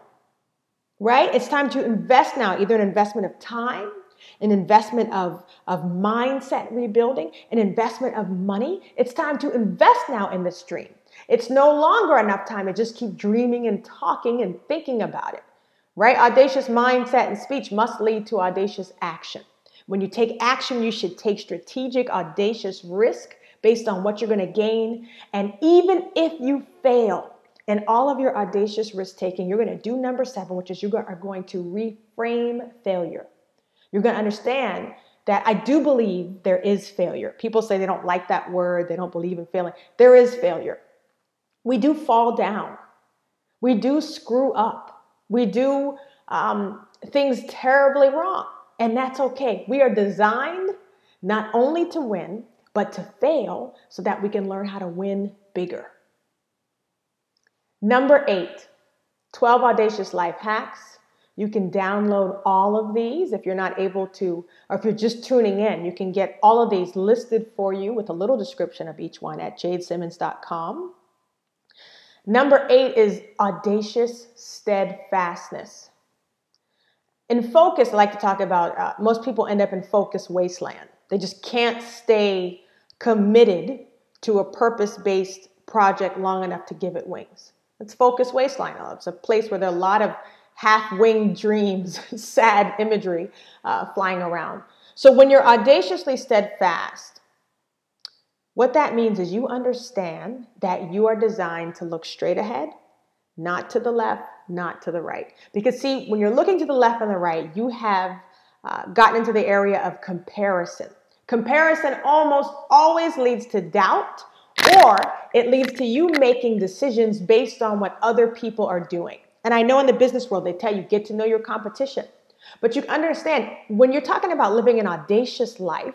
right? It's time to invest now, either an investment of time, an investment of mindset rebuilding, an investment of money. It's time to invest now in this dream. It's no longer enough time to just keep dreaming and talking and thinking about it, right? Audacious mindset and speech must lead to audacious action. When you take action, you should take strategic, audacious risk based on what you're going to gain. And even if you fail in all of your audacious risk taking, you're going to do number 7, which is you are going to reframe failure. You're going to understand that I do believe there is failure. People say they don't like that word. They don't believe in failing. There is failure. We do fall down. We do screw up. We do things terribly wrong. And that's okay. We are designed not only to win, but to fail so that we can learn how to win bigger. Number 8, 12 audacious life hacks. You can download all of these if you're not able to, or if you're just tuning in, you can get all of these listed for you with a little description of each one at jadesimmons.com. Number 8 is audacious steadfastness. In focus, I like to talk about, most people end up in focus wasteland. They just can't stay committed to a purpose-based project long enough to give it wings. It's focus wasteland. It's a place where there are a lot of half-winged dreams, sad imagery flying around. So when you're audaciously steadfast, what that means is you understand that you are designed to look straight ahead, not to the left, not to the right. Because see, when you're looking to the left and the right, you have gotten into the area of comparison. Comparison almost always leads to doubt, or it leads to you making decisions based on what other people are doing. And I know in the business world, they tell you, get to know your competition. But you understand, when you're talking about living an audacious life,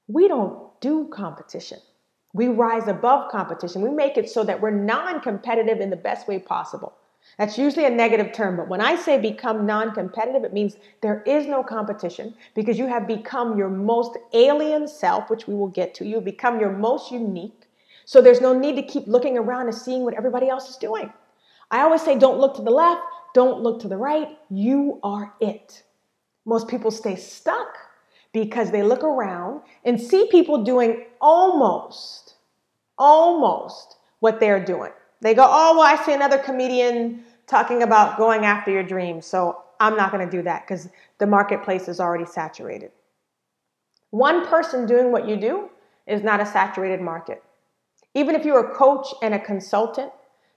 we don't do competition. We rise above competition. We make it so that we're non-competitive in the best way possible. That's usually a negative term, but when I say become non-competitive, it means there is no competition because you have become your most alien self, which we will get to. You've become your most unique. So there's no need to keep looking around and seeing what everybody else is doing. I always say, don't look to the left, don't look to the right. You are it. Most people stay stuck because they look around and see people doing almost what they're doing. They go, oh, well, I see another comedian talking about going after your dreams, so I'm not going to do that because the marketplace is already saturated. One person doing what you do is not a saturated market. Even if you're a coach and a consultant,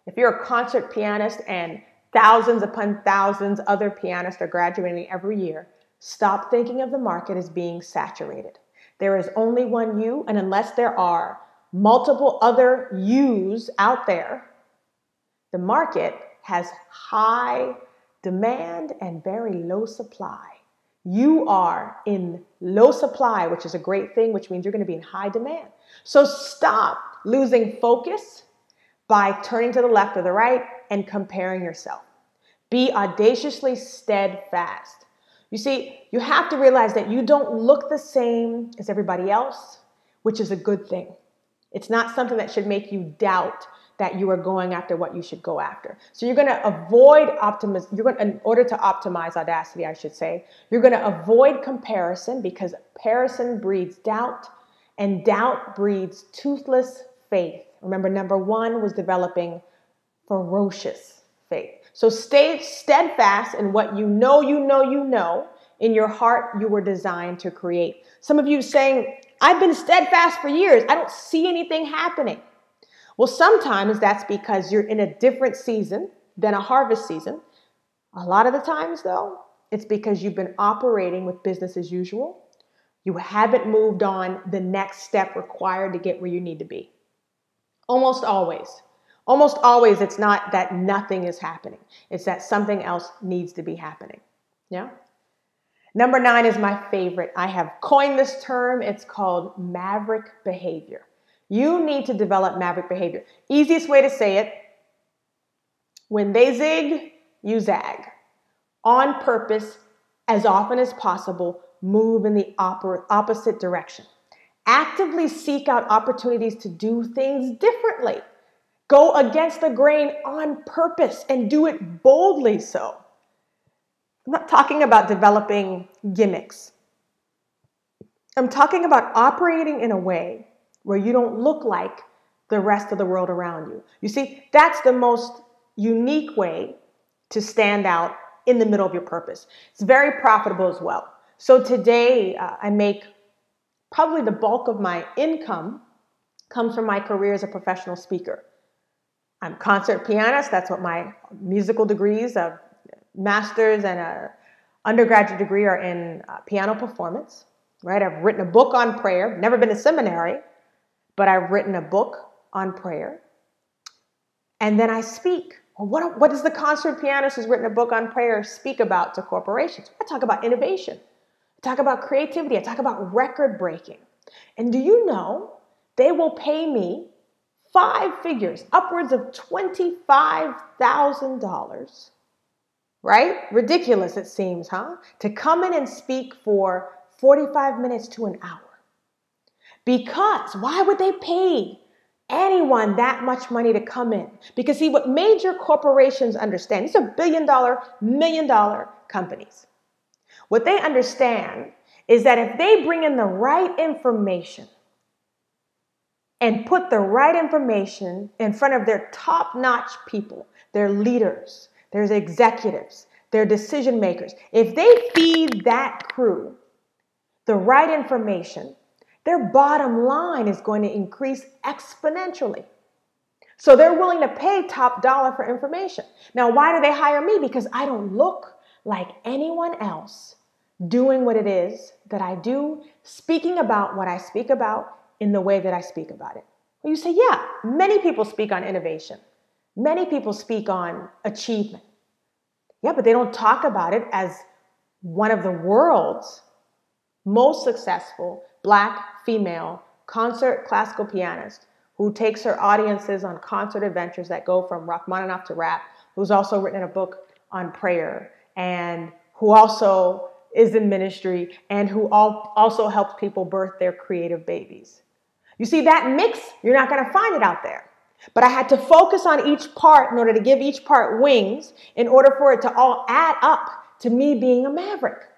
if you're a concert pianist and thousands upon thousands other pianists are graduating every year, stop thinking of the market as being saturated. There is only one you, and unless there are multiple other yous out there, the market has high demand and very low supply. You are in low supply, which is a great thing, which means you're going to be in high demand. So stop losing focus by turning to the left or the right and comparing yourself. Be audaciously steadfast. You see, you have to realize that you don't look the same as everybody else, which is a good thing. It's not something that should make you doubt that you are going after what you should go after. So you're going to avoid optimism. In order to optimize audacity, I should say, you're going to avoid comparison, because comparison breeds doubt, and doubt breeds toothless faith. Remember, number one was developing ferocious faith. So stay steadfast in what you know. In your heart, you were designed to create. Some of you saying, I've been steadfast for years. I don't see anything happening. Well, sometimes that's because you're in a different season than a harvest season. A lot of the times, though, it's because you've been operating with business as usual. You haven't moved on the next step required to get where you need to be. Almost always. Almost always, it's not that nothing is happening. It's that something else needs to be happening. Yeah? Number 9 is my favorite. I have coined this term. It's called maverick behavior. You need to develop maverick behavior. Easiest way to say it, when they zig, you zag. On purpose, as often as possible, move in the opposite direction. Actively seek out opportunities to do things differently. Go against the grain on purpose and do it boldly so. I'm not talking about developing gimmicks. I'm talking about operating in a way where you don't look like the rest of the world around you. You see, that's the most unique way to stand out in the middle of your purpose. It's very profitable as well. So today, I make probably the bulk of my income comes from my career as a professional speaker. I'm a concert pianist. That's what my musical degrees, a master's and an undergraduate degree, are in piano performance. Right? I've written a book on prayer. Never been to seminary, but I've written a book on prayer. And then I speak. Well, what does the concert pianist who's written a book on prayer speak about to corporations? I talk about innovation. I talk about creativity. I talk about record breaking. And do you know they will pay me 5 figures, upwards of $25,000, right? Ridiculous, it seems, huh? To come in and speak for 45 minutes to an hour. Because why would they pay anyone that much money to come in? Because see, what major corporations understand, these are billion-dollar, million-dollar companies. What they understand is that if they bring in the right information and put the right information in front of their top-notch people, their leaders, their executives, their decision makers, if they feed that crew the right information, their bottom line is going to increase exponentially. So they're willing to pay top dollar for information. Now, why do they hire me? Because I don't look like anyone else doing what it is that I do, speaking about what I speak about in the way that I speak about it. Well, you say, yeah, many people speak on innovation. Many people speak on achievement. Yeah, but they don't talk about it as one of the world's most successful Black female concert classical pianist who takes her audiences on concert adventures that go from Rachmaninoff to rap, who's also written a book on prayer, and who also is in ministry, and who also helps people birth their creative babies. You see, that mix, you're not going to find it out there. But I had to focus on each part in order to give each part wings in order for it to all add up to me being a maverick.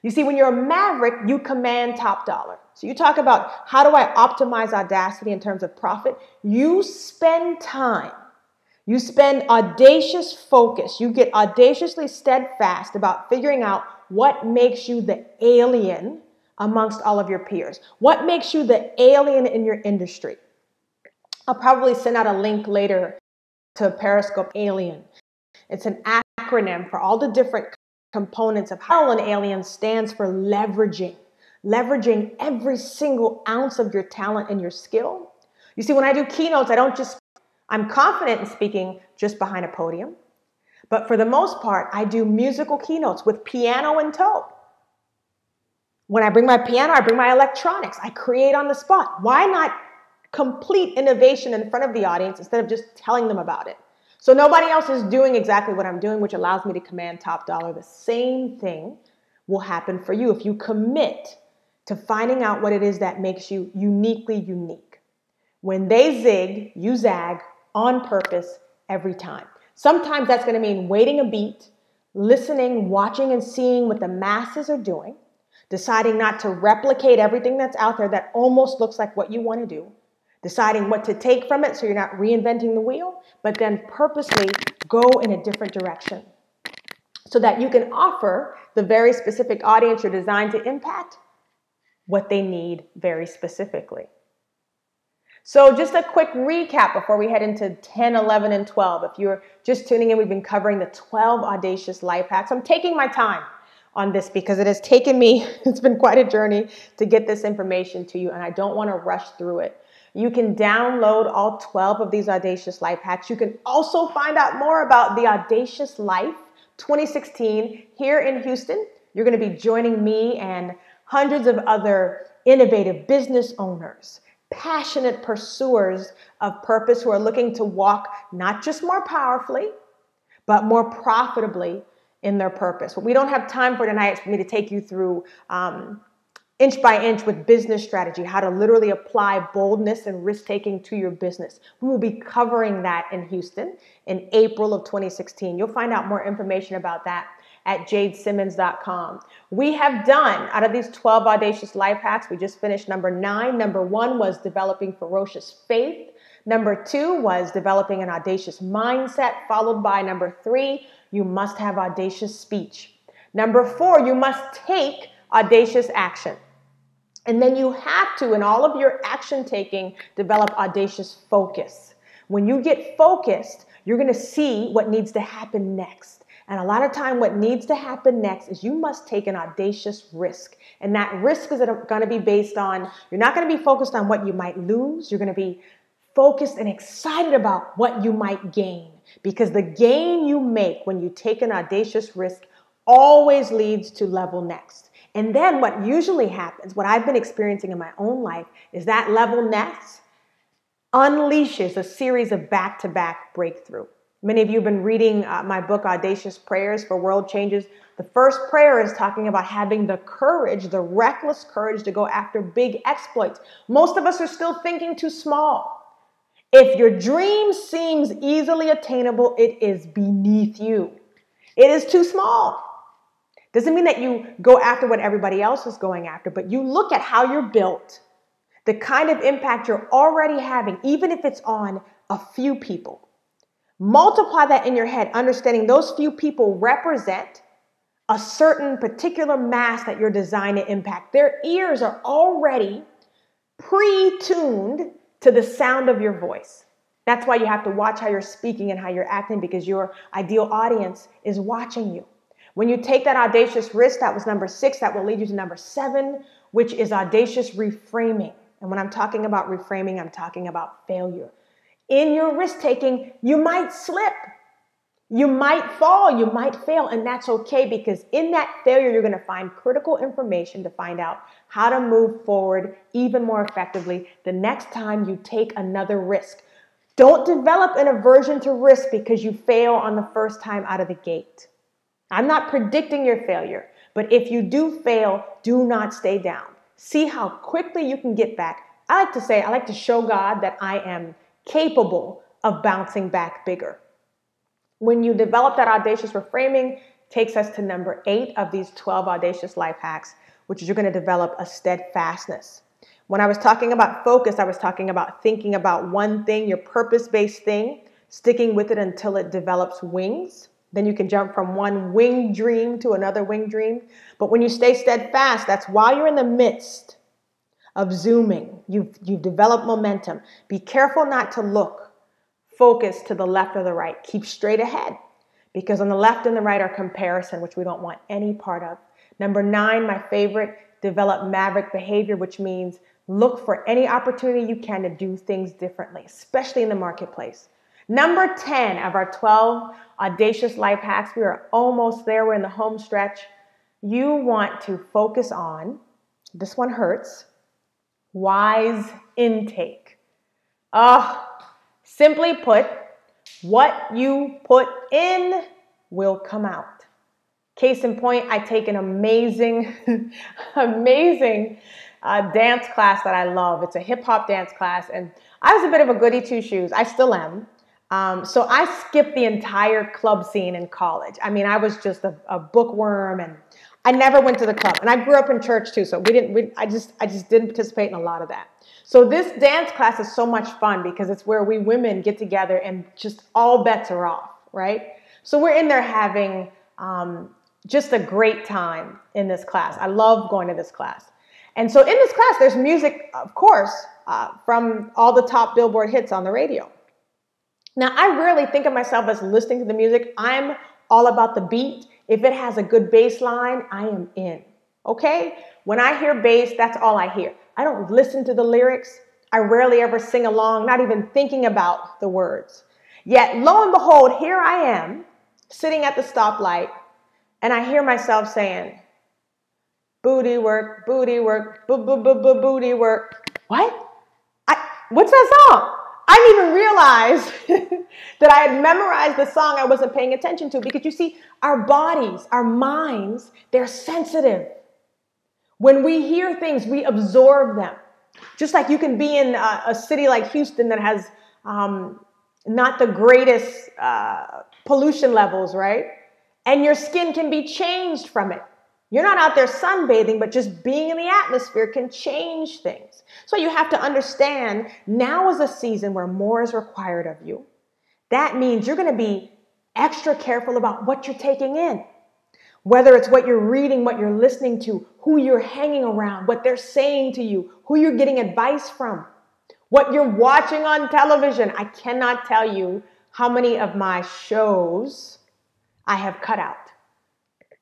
You see, when you're a maverick, you command top dollar. So you talk about how do I optimize audacity in terms of profit? You spend time. You spend audacious focus. You get audaciously steadfast about figuring out what makes you the alien amongst all of your peers. What makes you the alien in your industry? I'll probably send out a link later to Periscope Alien. It's an acronym for all the different components of how an alien stands for leveraging every single ounce of your talent and your skill. You see, when I do keynotes, I'm confident in speaking just behind a podium. But for the most part, I do musical keynotes with piano in tow. When I bring my piano, I bring my electronics. I create on the spot. Why not complete innovation in front of the audience instead of just telling them about it? So nobody else is doing exactly what I'm doing, which allows me to command top dollar. The same thing will happen for you if you commit to finding out what it is that makes you uniquely unique. When they zig, you zag on purpose every time. Sometimes that's going to mean waiting a beat, listening, watching, and seeing what the masses are doing, deciding not to replicate everything that's out there that almost looks like what you want to do, deciding what to take from it so you're not reinventing the wheel, but then purposely go in a different direction so that you can offer the very specific audience you're designed to impact what they need very specifically. So just a quick recap before we head into 10, 11, and 12. If you're just tuning in, we've been covering the 12 audacious life hacks. I'm taking my time on this because it has taken me, it's been quite a journey to get this information to you, and I don't want to rush through it. You can download all 12 of these audacious life hacks. You can also find out more about the Audacious Life 2016 here in Houston. You're going to be joining me and hundreds of other innovative business owners, passionate pursuers of purpose who are looking to walk not just more powerfully, but more profitably in their purpose. What we don't have time for tonight is for me to take you through inch by inch with business strategy, how to literally apply boldness and risk-taking to your business. We will be covering that in Houston in April of 2016. You'll find out more information about that at jadesimmons.com. We have done, out of these 12 audacious life hacks, we just finished number 9. Number 1 was developing ferocious faith. Number 2 was developing an audacious mindset, followed by number 3, you must have audacious speech. Number 4, you must take audacious action. And then you have to, in all of your action taking, develop audacious focus. When you get focused, you're going to see what needs to happen next. And a lot of time what needs to happen next is you must take an audacious risk. And that risk is going to be based on, you're not going to be focused on what you might lose. You're going to be focused and excited about what you might gain. Because the gain you make when you take an audacious risk always leads to level next. And then what usually happens, what I've been experiencing in my own life, is that level next unleashes a series of back-to-back breakthrough. Many of you have been reading my book, Audacious Prayers for World Changes. The first prayer is talking about having the courage, the reckless courage to go after big exploits. Most of us are still thinking too small. If your dream seems easily attainable, it is beneath you. It is too small. Doesn't mean that you go after what everybody else is going after, but you look at how you're built, the kind of impact you're already having, even if it's on a few people. Multiply that in your head, understanding those few people represent a certain particular mass that you're designed to impact. Their ears are already pre-tuned to the sound of your voice. That's why you have to watch how you're speaking and how you're acting, because your ideal audience is watching you. When you take that audacious risk, that was number 6, that will lead you to number 7, which is audacious reframing. And when I'm talking about reframing, I'm talking about failure. In your risk-taking, you might slip, you might fall, you might fail, and that's okay, because in that failure, you're going to find critical information to find out how to move forward even more effectively the next time you take another risk. Don't develop an aversion to risk because you fail on the first time out of the gate. I'm not predicting your failure, but if you do fail, do not stay down. See how quickly you can get back. I like to show God that I am capable of bouncing back bigger. When you develop that audacious reframing, takes us to number 8 of these 12 audacious life hacks, which is you're going to develop a steadfastness. When I was talking about focus, I was talking about thinking about one thing, your purpose-based thing, sticking with it until it develops wings. Then you can jump from one winged dream to another winged dream. But when you stay steadfast, that's while you're in the midst of zooming. You've developed momentum. Be careful not to look, focus to the left or the right. Keep straight ahead, because on the left and the right are comparison, which we don't want any part of. Number 9, my favorite, develop maverick behavior, which means look for any opportunity you can to do things differently, especially in the marketplace. Number 10 of our 12 audacious life hacks, we are almost there. We're in the home stretch. You want to focus on, this one hurts, wise intake. Simply put, what you put in will come out. Case in point, I take an amazing dance class that I love. It's a hip hop dance class, and I was a bit of a goody two shoes. I still am. So I skipped the entire club scene in college. I mean, I was just a bookworm, and I never went to the club. And I grew up in church too, so I just didn't participate in a lot of that. So this dance class is so much fun because it's where we women get together and just all bets are off, right? So we're in there having just a great time in this class. I love going to this class. And so in this class, there's music, of course, from all the top Billboard hits on the radio. Now, I rarely think of myself as listening to the music. I'm all about the beat. If it has a good bass line, I am in, okay? When I hear bass, that's all I hear. I don't listen to the lyrics. I rarely ever sing along, not even thinking about the words. Yet, lo and behold, here I am, sitting at the stoplight, and I hear myself saying, booty work, booty work, booty work. What? What's that song? I didn't even realize that I had memorized the song I wasn't paying attention to, because you see, our bodies, our minds, they're sensitive. When we hear things, we absorb them. Just like you can be in a city like Houston that has not the greatest pollution levels, right? And your skin can be changed from it. You're not out there sunbathing, but just being in the atmosphere can change things. So you have to understand now is a season where more is required of you. That means you're going to be extra careful about what you're taking in, whether it's what you're reading, what you're listening to, who you're hanging around, what they're saying to you, who you're getting advice from, what you're watching on television. I cannot tell you how many of my shows I have cut out.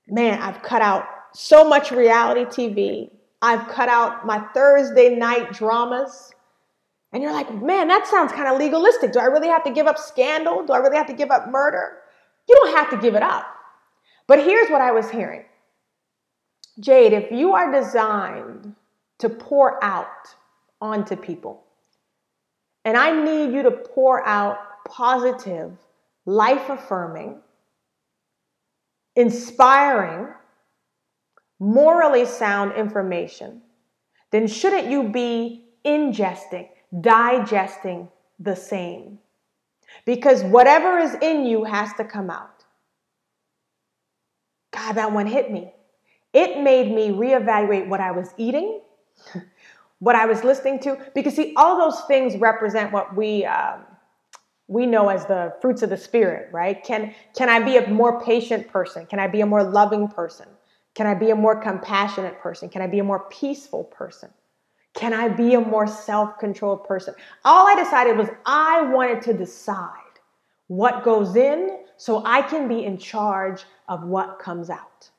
Man, I've cut out so much reality TV. I've cut out my Thursday night dramas. And you're like, man, that sounds kind of legalistic. Do I really have to give up scandal? Do I really have to give up murder? You don't have to give it up. But here's what I was hearing. Jade, if you are designed to pour out onto people, and I need you to pour out positive, life-affirming, inspiring, morally sound information, then shouldn't you be ingesting, digesting the same? Because whatever is in you has to come out. God, that one hit me. It made me reevaluate what I was eating, what I was listening to, because see, all those things represent what we know as the fruits of the Spirit, right? Can I be a more patient person? Can I be a more loving person? Can I be a more compassionate person? Can I be a more peaceful person? Can I be a more self-controlled person? All I decided was I wanted to decide what goes in so I can be in charge of what comes out.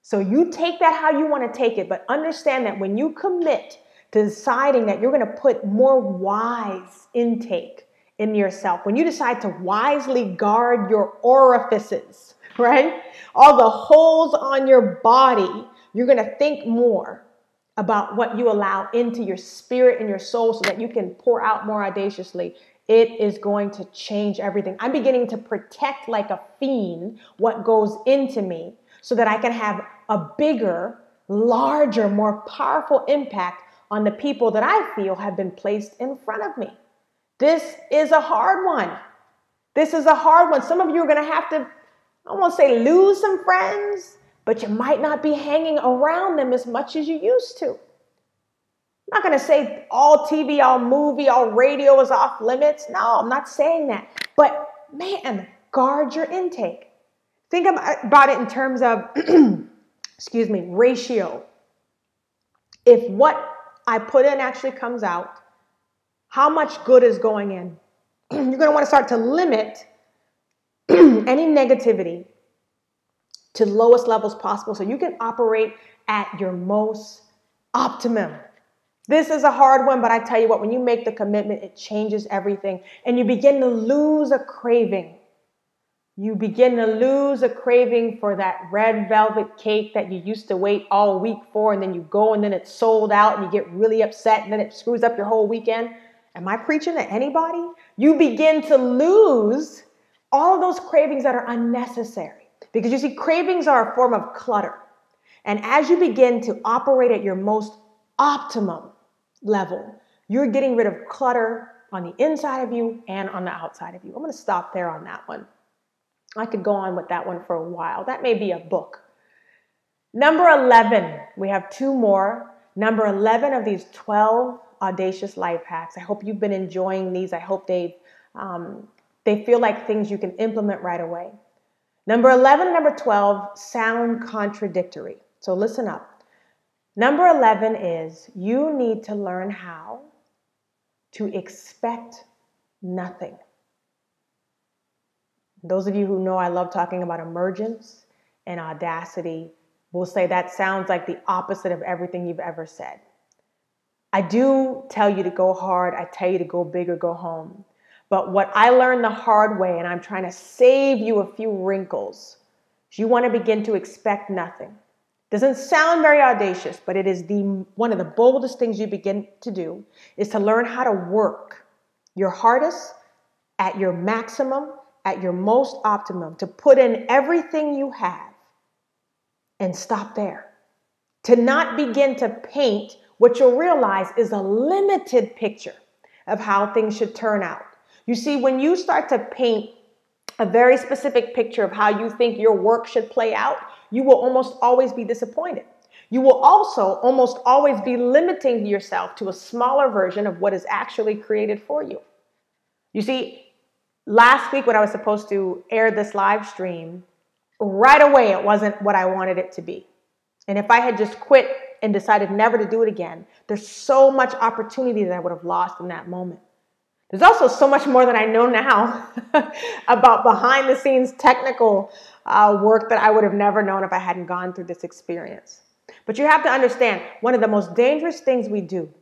So you take that how you want to take it, but understand that when you commit to deciding that you're going to put more wise intake in yourself, when you decide to wisely guard your orifices, right? All the holes on your body, you're going to think more about what you allow into your spirit and your soul so that you can pour out more audaciously. It is going to change everything. I'm beginning to protect like a fiend what goes into me so that I can have a bigger, larger, more powerful impact on the people that I feel have been placed in front of me. This is a hard one. This is a hard one. Some of you are going to have to, I won't say lose some friends, but you might not be hanging around them as much as you used to. I'm not going to say all TV, all movie, all radio is off limits. No, I'm not saying that. But man, guard your intake. Think about it in terms of, ratio. If what I put in actually comes out, how much good is going in? You're going to want to start to limit any negativity to lowest levels possible so you can operate at your most optimum. This is a hard one, but I tell you what, when you make the commitment, it changes everything. And you begin to lose a craving. You begin to lose a craving for that red velvet cake that you used to wait all week for, and then you go and then it's sold out and you get really upset and then it screws up your whole weekend. Am I preaching to anybody? You begin to lose all of those cravings that are unnecessary. Because you see, cravings are a form of clutter. And as you begin to operate at your most optimum level, you're getting rid of clutter on the inside of you and on the outside of you. I'm going to stop there on that one. I could go on with that one for a while. That may be a book. Number 11, we have two more. Number 11 of these 12 audacious life hacks. I hope you've been enjoying these. I hope they feel like things you can implement right away. Number 11 and number 12 sound contradictory. So listen up. Number 11 is you need to learn how to expect nothing. Those of you who know I love talking about emergence and audacity will say that sounds like the opposite of everything you've ever said. I do tell you to go hard. I tell you to go big or go home. But what I learned the hard way, and I'm trying to save you a few wrinkles, is you want to begin to expect nothing. Doesn't sound very audacious, but it is one of the boldest things you begin to do is to learn how to work your hardest at your maximum, at your most optimum, to put in everything you have and stop there. To not begin to paint what you'll realize is a limited picture of how things should turn out. You see, when you start to paint a very specific picture of how you think your work should play out, you will almost always be disappointed. You will also almost always be limiting yourself to a smaller version of what is actually created for you. You see, last week when I was supposed to air this live stream, right away it wasn't what I wanted it to be. And if I had just quit and decided never to do it again, there's so much opportunity that I would have lost in that moment. There's also so much more that I know now about behind the scenes technical work that I would have never known if I hadn't gone through this experience. But you have to understand, one of the most dangerous things we do,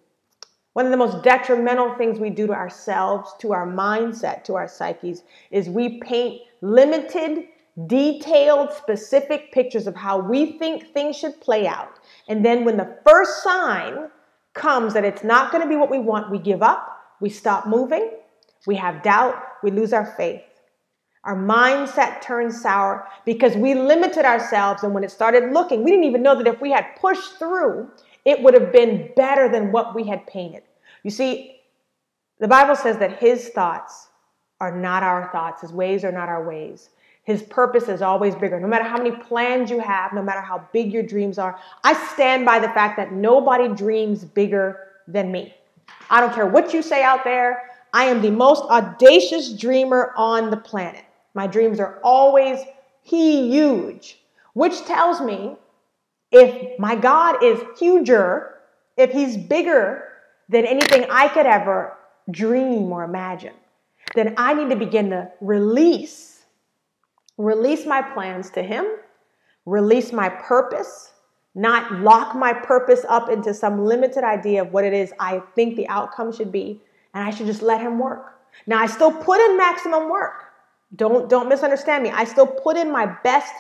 one of the most detrimental things we do to ourselves, to our mindset, to our psyches, is we paint limited, detailed, specific pictures of how we think things should play out. And then when the first sign comes that it's not going to be what we want, we give up. We stop moving, we have doubt, we lose our faith. Our mindset turns sour because we limited ourselves, and when it started looking, we didn't even know that if we had pushed through, it would have been better than what we had painted. You see, the Bible says that His thoughts are not our thoughts, His ways are not our ways. His purpose is always bigger. No matter how many plans you have, no matter how big your dreams are, I stand by the fact that nobody dreams bigger than me. I don't care what you say out there. I am the most audacious dreamer on the planet. My dreams are always huge, which tells me if my God is huger, if He's bigger than anything I could ever dream or imagine, then I need to begin to release my plans to Him, release my purpose, not lock my purpose up into some limited idea of what it is I think the outcome should be, and I should just let Him work. Now, I still put in maximum work. Don't misunderstand me. I still put in my best,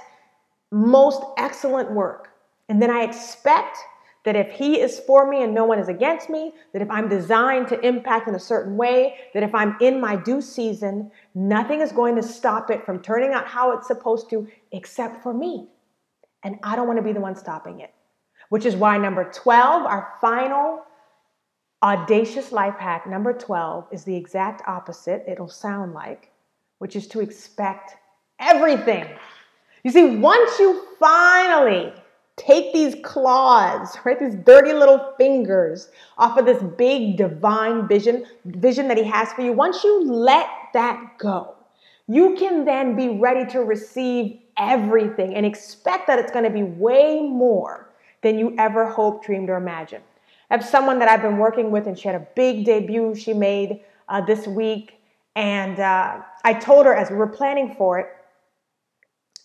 most excellent work. And then I expect that if He is for me and no one is against me, that if I'm designed to impact in a certain way, that if I'm in my due season, nothing is going to stop it from turning out how it's supposed to, except for me. And I don't want to be the one stopping it, which is why number 12, our final audacious life hack, number 12 is the exact opposite. It'll sound like, which is to expect everything. You see, once you finally take these claws, right, these dirty little fingers off of this big divine vision that He has for you, once you let that go, you can then be ready to receive everything and expect that it's going to be way more than you ever hoped, dreamed, or imagined. I have someone that I've been working with, and she had a big debut she made this week. And I told her as we were planning for it,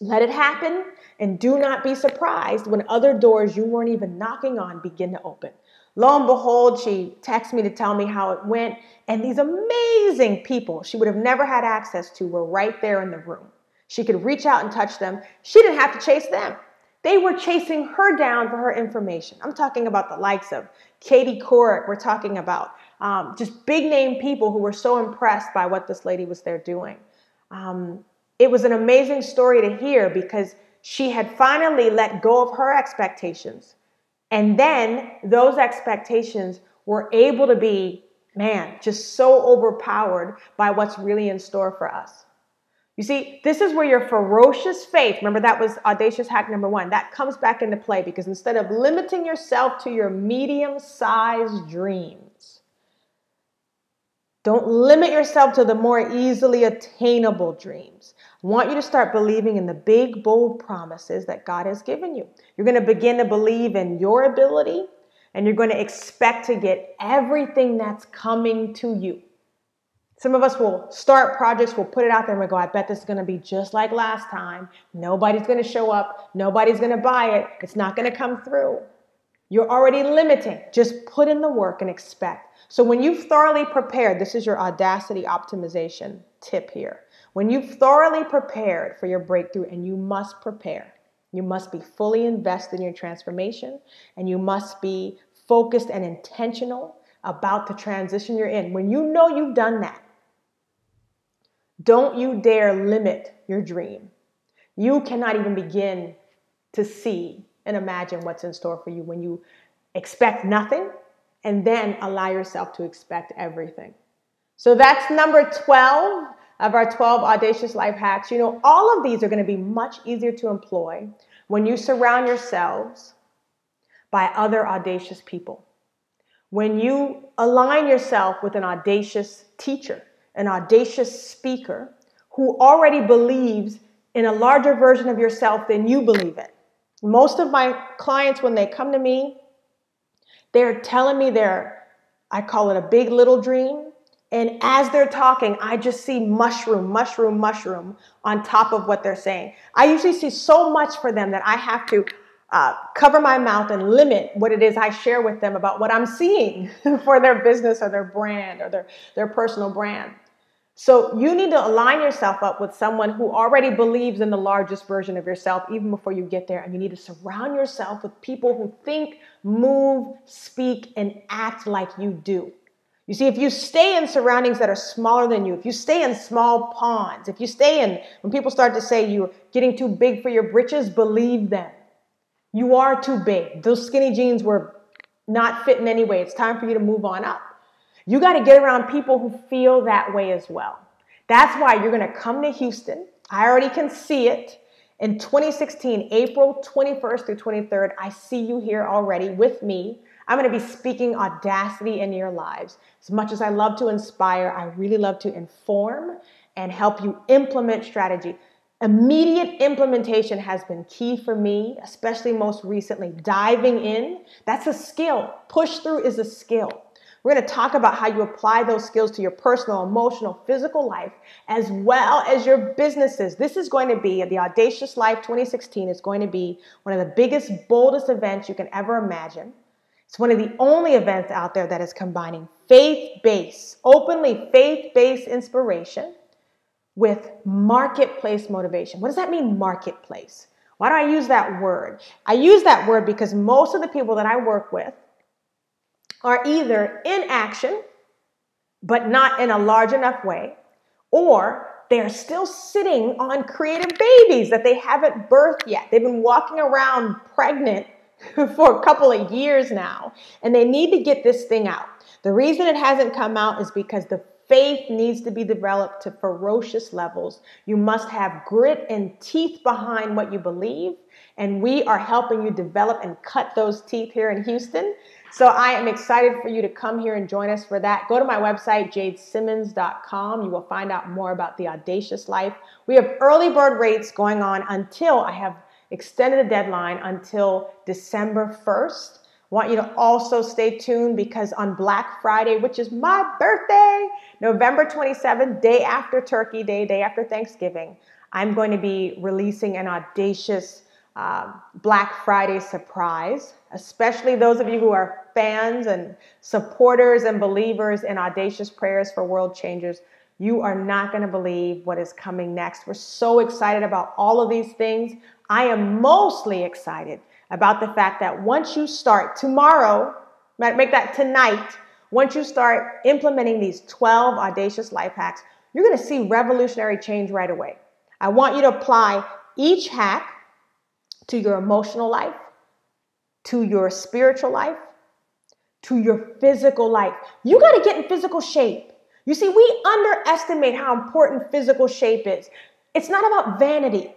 let it happen and do not be surprised when other doors you weren't even knocking on begin to open. Lo and behold, she texted me to tell me how it went. And these amazing people she would have never had access to were right there in the room. She could reach out and touch them. She didn't have to chase them. They were chasing her down for her information. I'm talking about the likes of Katie Couric. We're talking about just big name people who were so impressed by what this lady was there doing. It was an amazing story to hear because she had finally let go of her expectations. And then those expectations were able to be man, just so overpowered by what's really in store for us. You see, this is where your ferocious faith, remember that was audacious hack number 1, that comes back into play, because instead of limiting yourself to your medium-sized dreams, don't limit yourself to the more easily attainable dreams. I want you to start believing in the big, bold promises that God has given you. You're going to begin to believe in your ability, and you're going to expect to get everything that's coming to you. Some of us will start projects, we'll put it out there and we go, I bet this is going to be just like last time. Nobody's going to show up. Nobody's going to buy it. It's not going to come through. You're already limiting. Just put in the work and expect. So when you've thoroughly prepared, this is your audacity optimization tip here. When you've thoroughly prepared for your breakthrough, and you must prepare, you must be fully invested in your transformation, and you must be focused and intentional about the transition you're in. When you know you've done that, don't you dare limit your dream. You cannot even begin to see and imagine what's in store for you when you expect nothing and then allow yourself to expect everything. So that's number 12 of our 12 Audacious Life hacks. You know, all of these are going to be much easier to employ when you surround yourselves by other audacious people. When you align yourself with an audacious teacher, an audacious speaker who already believes in a larger version of yourself than you believe in. Most of my clients, when they come to me, they're telling me I call it a big little dream. And as they're talking, I just see mushroom on top of what they're saying. I usually see so much for them that I have to cover my mouth and limit what it is I share with them about what I'm seeing for their business or their brand or their personal brand. So you need to align yourself up with someone who already believes in the largest version of yourself even before you get there. And you need to surround yourself with people who think, move, speak, and act like you do. You see, if you stay in surroundings that are smaller than you, if you stay in small ponds, if you stay in, when people start to say you're getting too big for your britches, believe them. You are too big. Those skinny jeans were not fitting anyway. It's time for you to move on up. You got to get around people who feel that way as well. That's why you're going to come to Houston. I already can see it. In 2016, April 21st through 23rd, I see you here already with me. I'm going to be speaking audacity into your lives. As much as I love to inspire, I really love to inform and help you implement strategy. Immediate implementation has been key for me, especially most recently. Diving in, that's a skill. Push through is a skill. We're going to talk about how you apply those skills to your personal, emotional, physical life, as well as your businesses. This is going to be, the Audacious Life 2016 is going to be one of the biggest, boldest events you can ever imagine. It's one of the only events out there that is combining faith-based, openly faith-based inspiration with marketplace motivation. What does that mean, marketplace? Why do I use that word? I use that word because most of the people that I work with are either in action, but not in a large enough way, or they're still sitting on creative babies that they haven't birthed yet. They've been walking around pregnant for a couple of years now, and they need to get this thing out. The reason it hasn't come out is because the faith needs to be developed to ferocious levels. You must have grit and teeth behind what you believe, and we are helping you develop and cut those teeth here in Houston. So I am excited for you to come here and join us for that. Go to my website, jadesimmons.com. You will find out more about the Audacious Life. We have early bird rates going on until I have extended the deadline until December 1st. I want you to also stay tuned because on Black Friday, which is my birthday, November 27th, day after Turkey Day, day after Thanksgiving, I'm going to be releasing an audacious Black Friday surprise, especially those of you who are fans and supporters and believers in Audacious Prayers for World Changers. You are not going to believe what is coming next. We're so excited about all of these things. I am mostly excited about the fact that once you start tomorrow, make that tonight, once you start implementing these 12 Audacious Life hacks, you're going to see revolutionary change right away. I want you to apply each hack to your emotional life, to your spiritual life, to your physical life. You got to get in physical shape. You see, we underestimate how important physical shape is. It's not about vanity.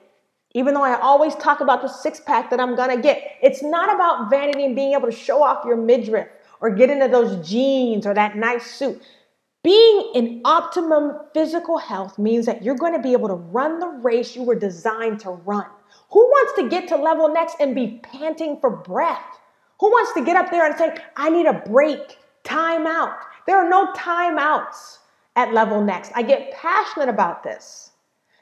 Even though I always talk about the six-pack that I'm going to get, it's not about vanity and being able to show off your midriff or get into those jeans or that nice suit. Being in optimum physical health means that you're going to be able to run the race you were designed to run. Who wants to get to level next and be panting for breath? Who wants to get up there and say, I need a break, time out? There are no timeouts at level next. I get passionate about this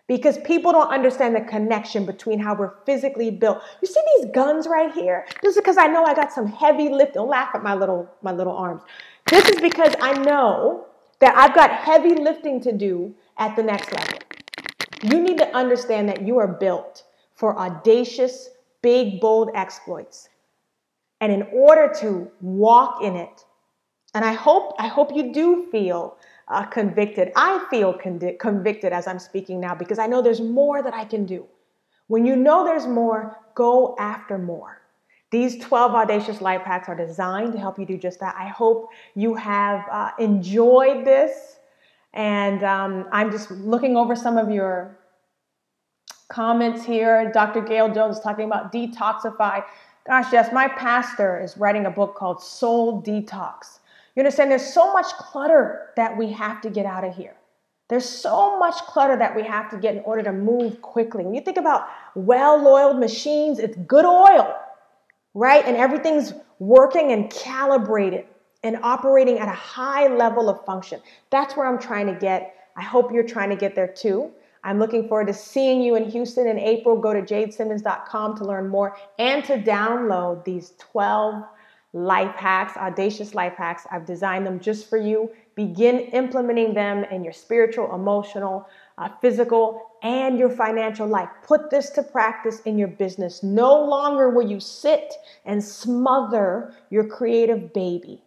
because people don't understand the connection between how we're physically built. You see these guns right here? This is because I know I got some heavy lift. Don't laugh at my little arms. This is because I know that I've got heavy lifting to do at the next level. You need to understand that you are built for audacious, big, bold exploits. And in order to walk in it, and I hope you do feel convicted. I feel convicted as I'm speaking now because I know there's more that I can do. When you know there's more, go after more. These 12 Audacious Life Hacks are designed to help you do just that. I hope you have enjoyed this. And I'm just looking over some of your comments here. Dr. Gail Jones is talking about detoxify. Gosh, yes, my pastor is writing a book called Soul Detox. You understand there's so much clutter that we have to get out of here. There's so much clutter that we have to get in order to move quickly. When you think about well-oiled machines, it's good oil, right? And everything's working and calibrated and operating at a high level of function. That's where I'm trying to get. I hope you're trying to get there too. I'm looking forward to seeing you in Houston in April. Go to jadesimmons.com to learn more and to download these 12 life hacks, audacious life hacks. I've designed them just for you. Begin implementing them in your spiritual, emotional, physical, and your financial life. Put this to practice in your business. No longer will you sit and smother your creative baby.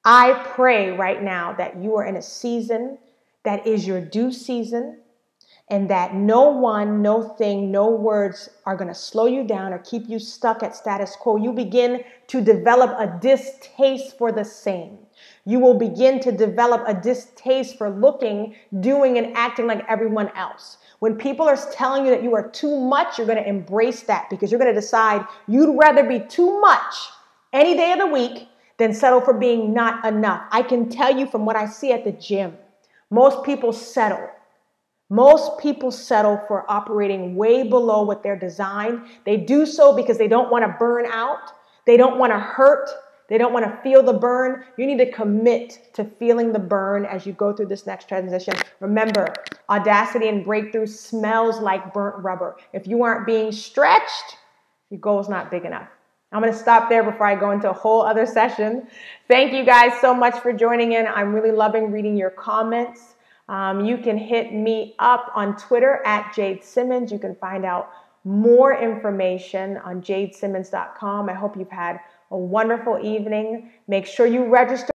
I pray right now that you are in a season that is your due season, and that no one, no thing, no words are going to slow you down or keep you stuck at status quo. You begin to develop a distaste for the same. You will begin to develop a distaste for looking, doing, and acting like everyone else. When people are telling you that you are too much, you're going to embrace that because you're going to decide you'd rather be too much any day of the week than settle for being not enough. I can tell you from what I see at the gym, most people settle. Most people settle for operating way below what they're designed. They do so because they don't want to burn out. They don't want to hurt. They don't want to feel the burn. You need to commit to feeling the burn as you go through this next transition. Remember, audacity and breakthrough smells like burnt rubber. If you aren't being stretched, your goal's not big enough. I'm going to stop there before I go into a whole other session. Thank you guys so much for joining in. I'm really loving reading your comments. You can hit me up on Twitter at Jade Simmons. You can find out more information on jadesimmons.com. I hope you've had a wonderful evening. Make sure you register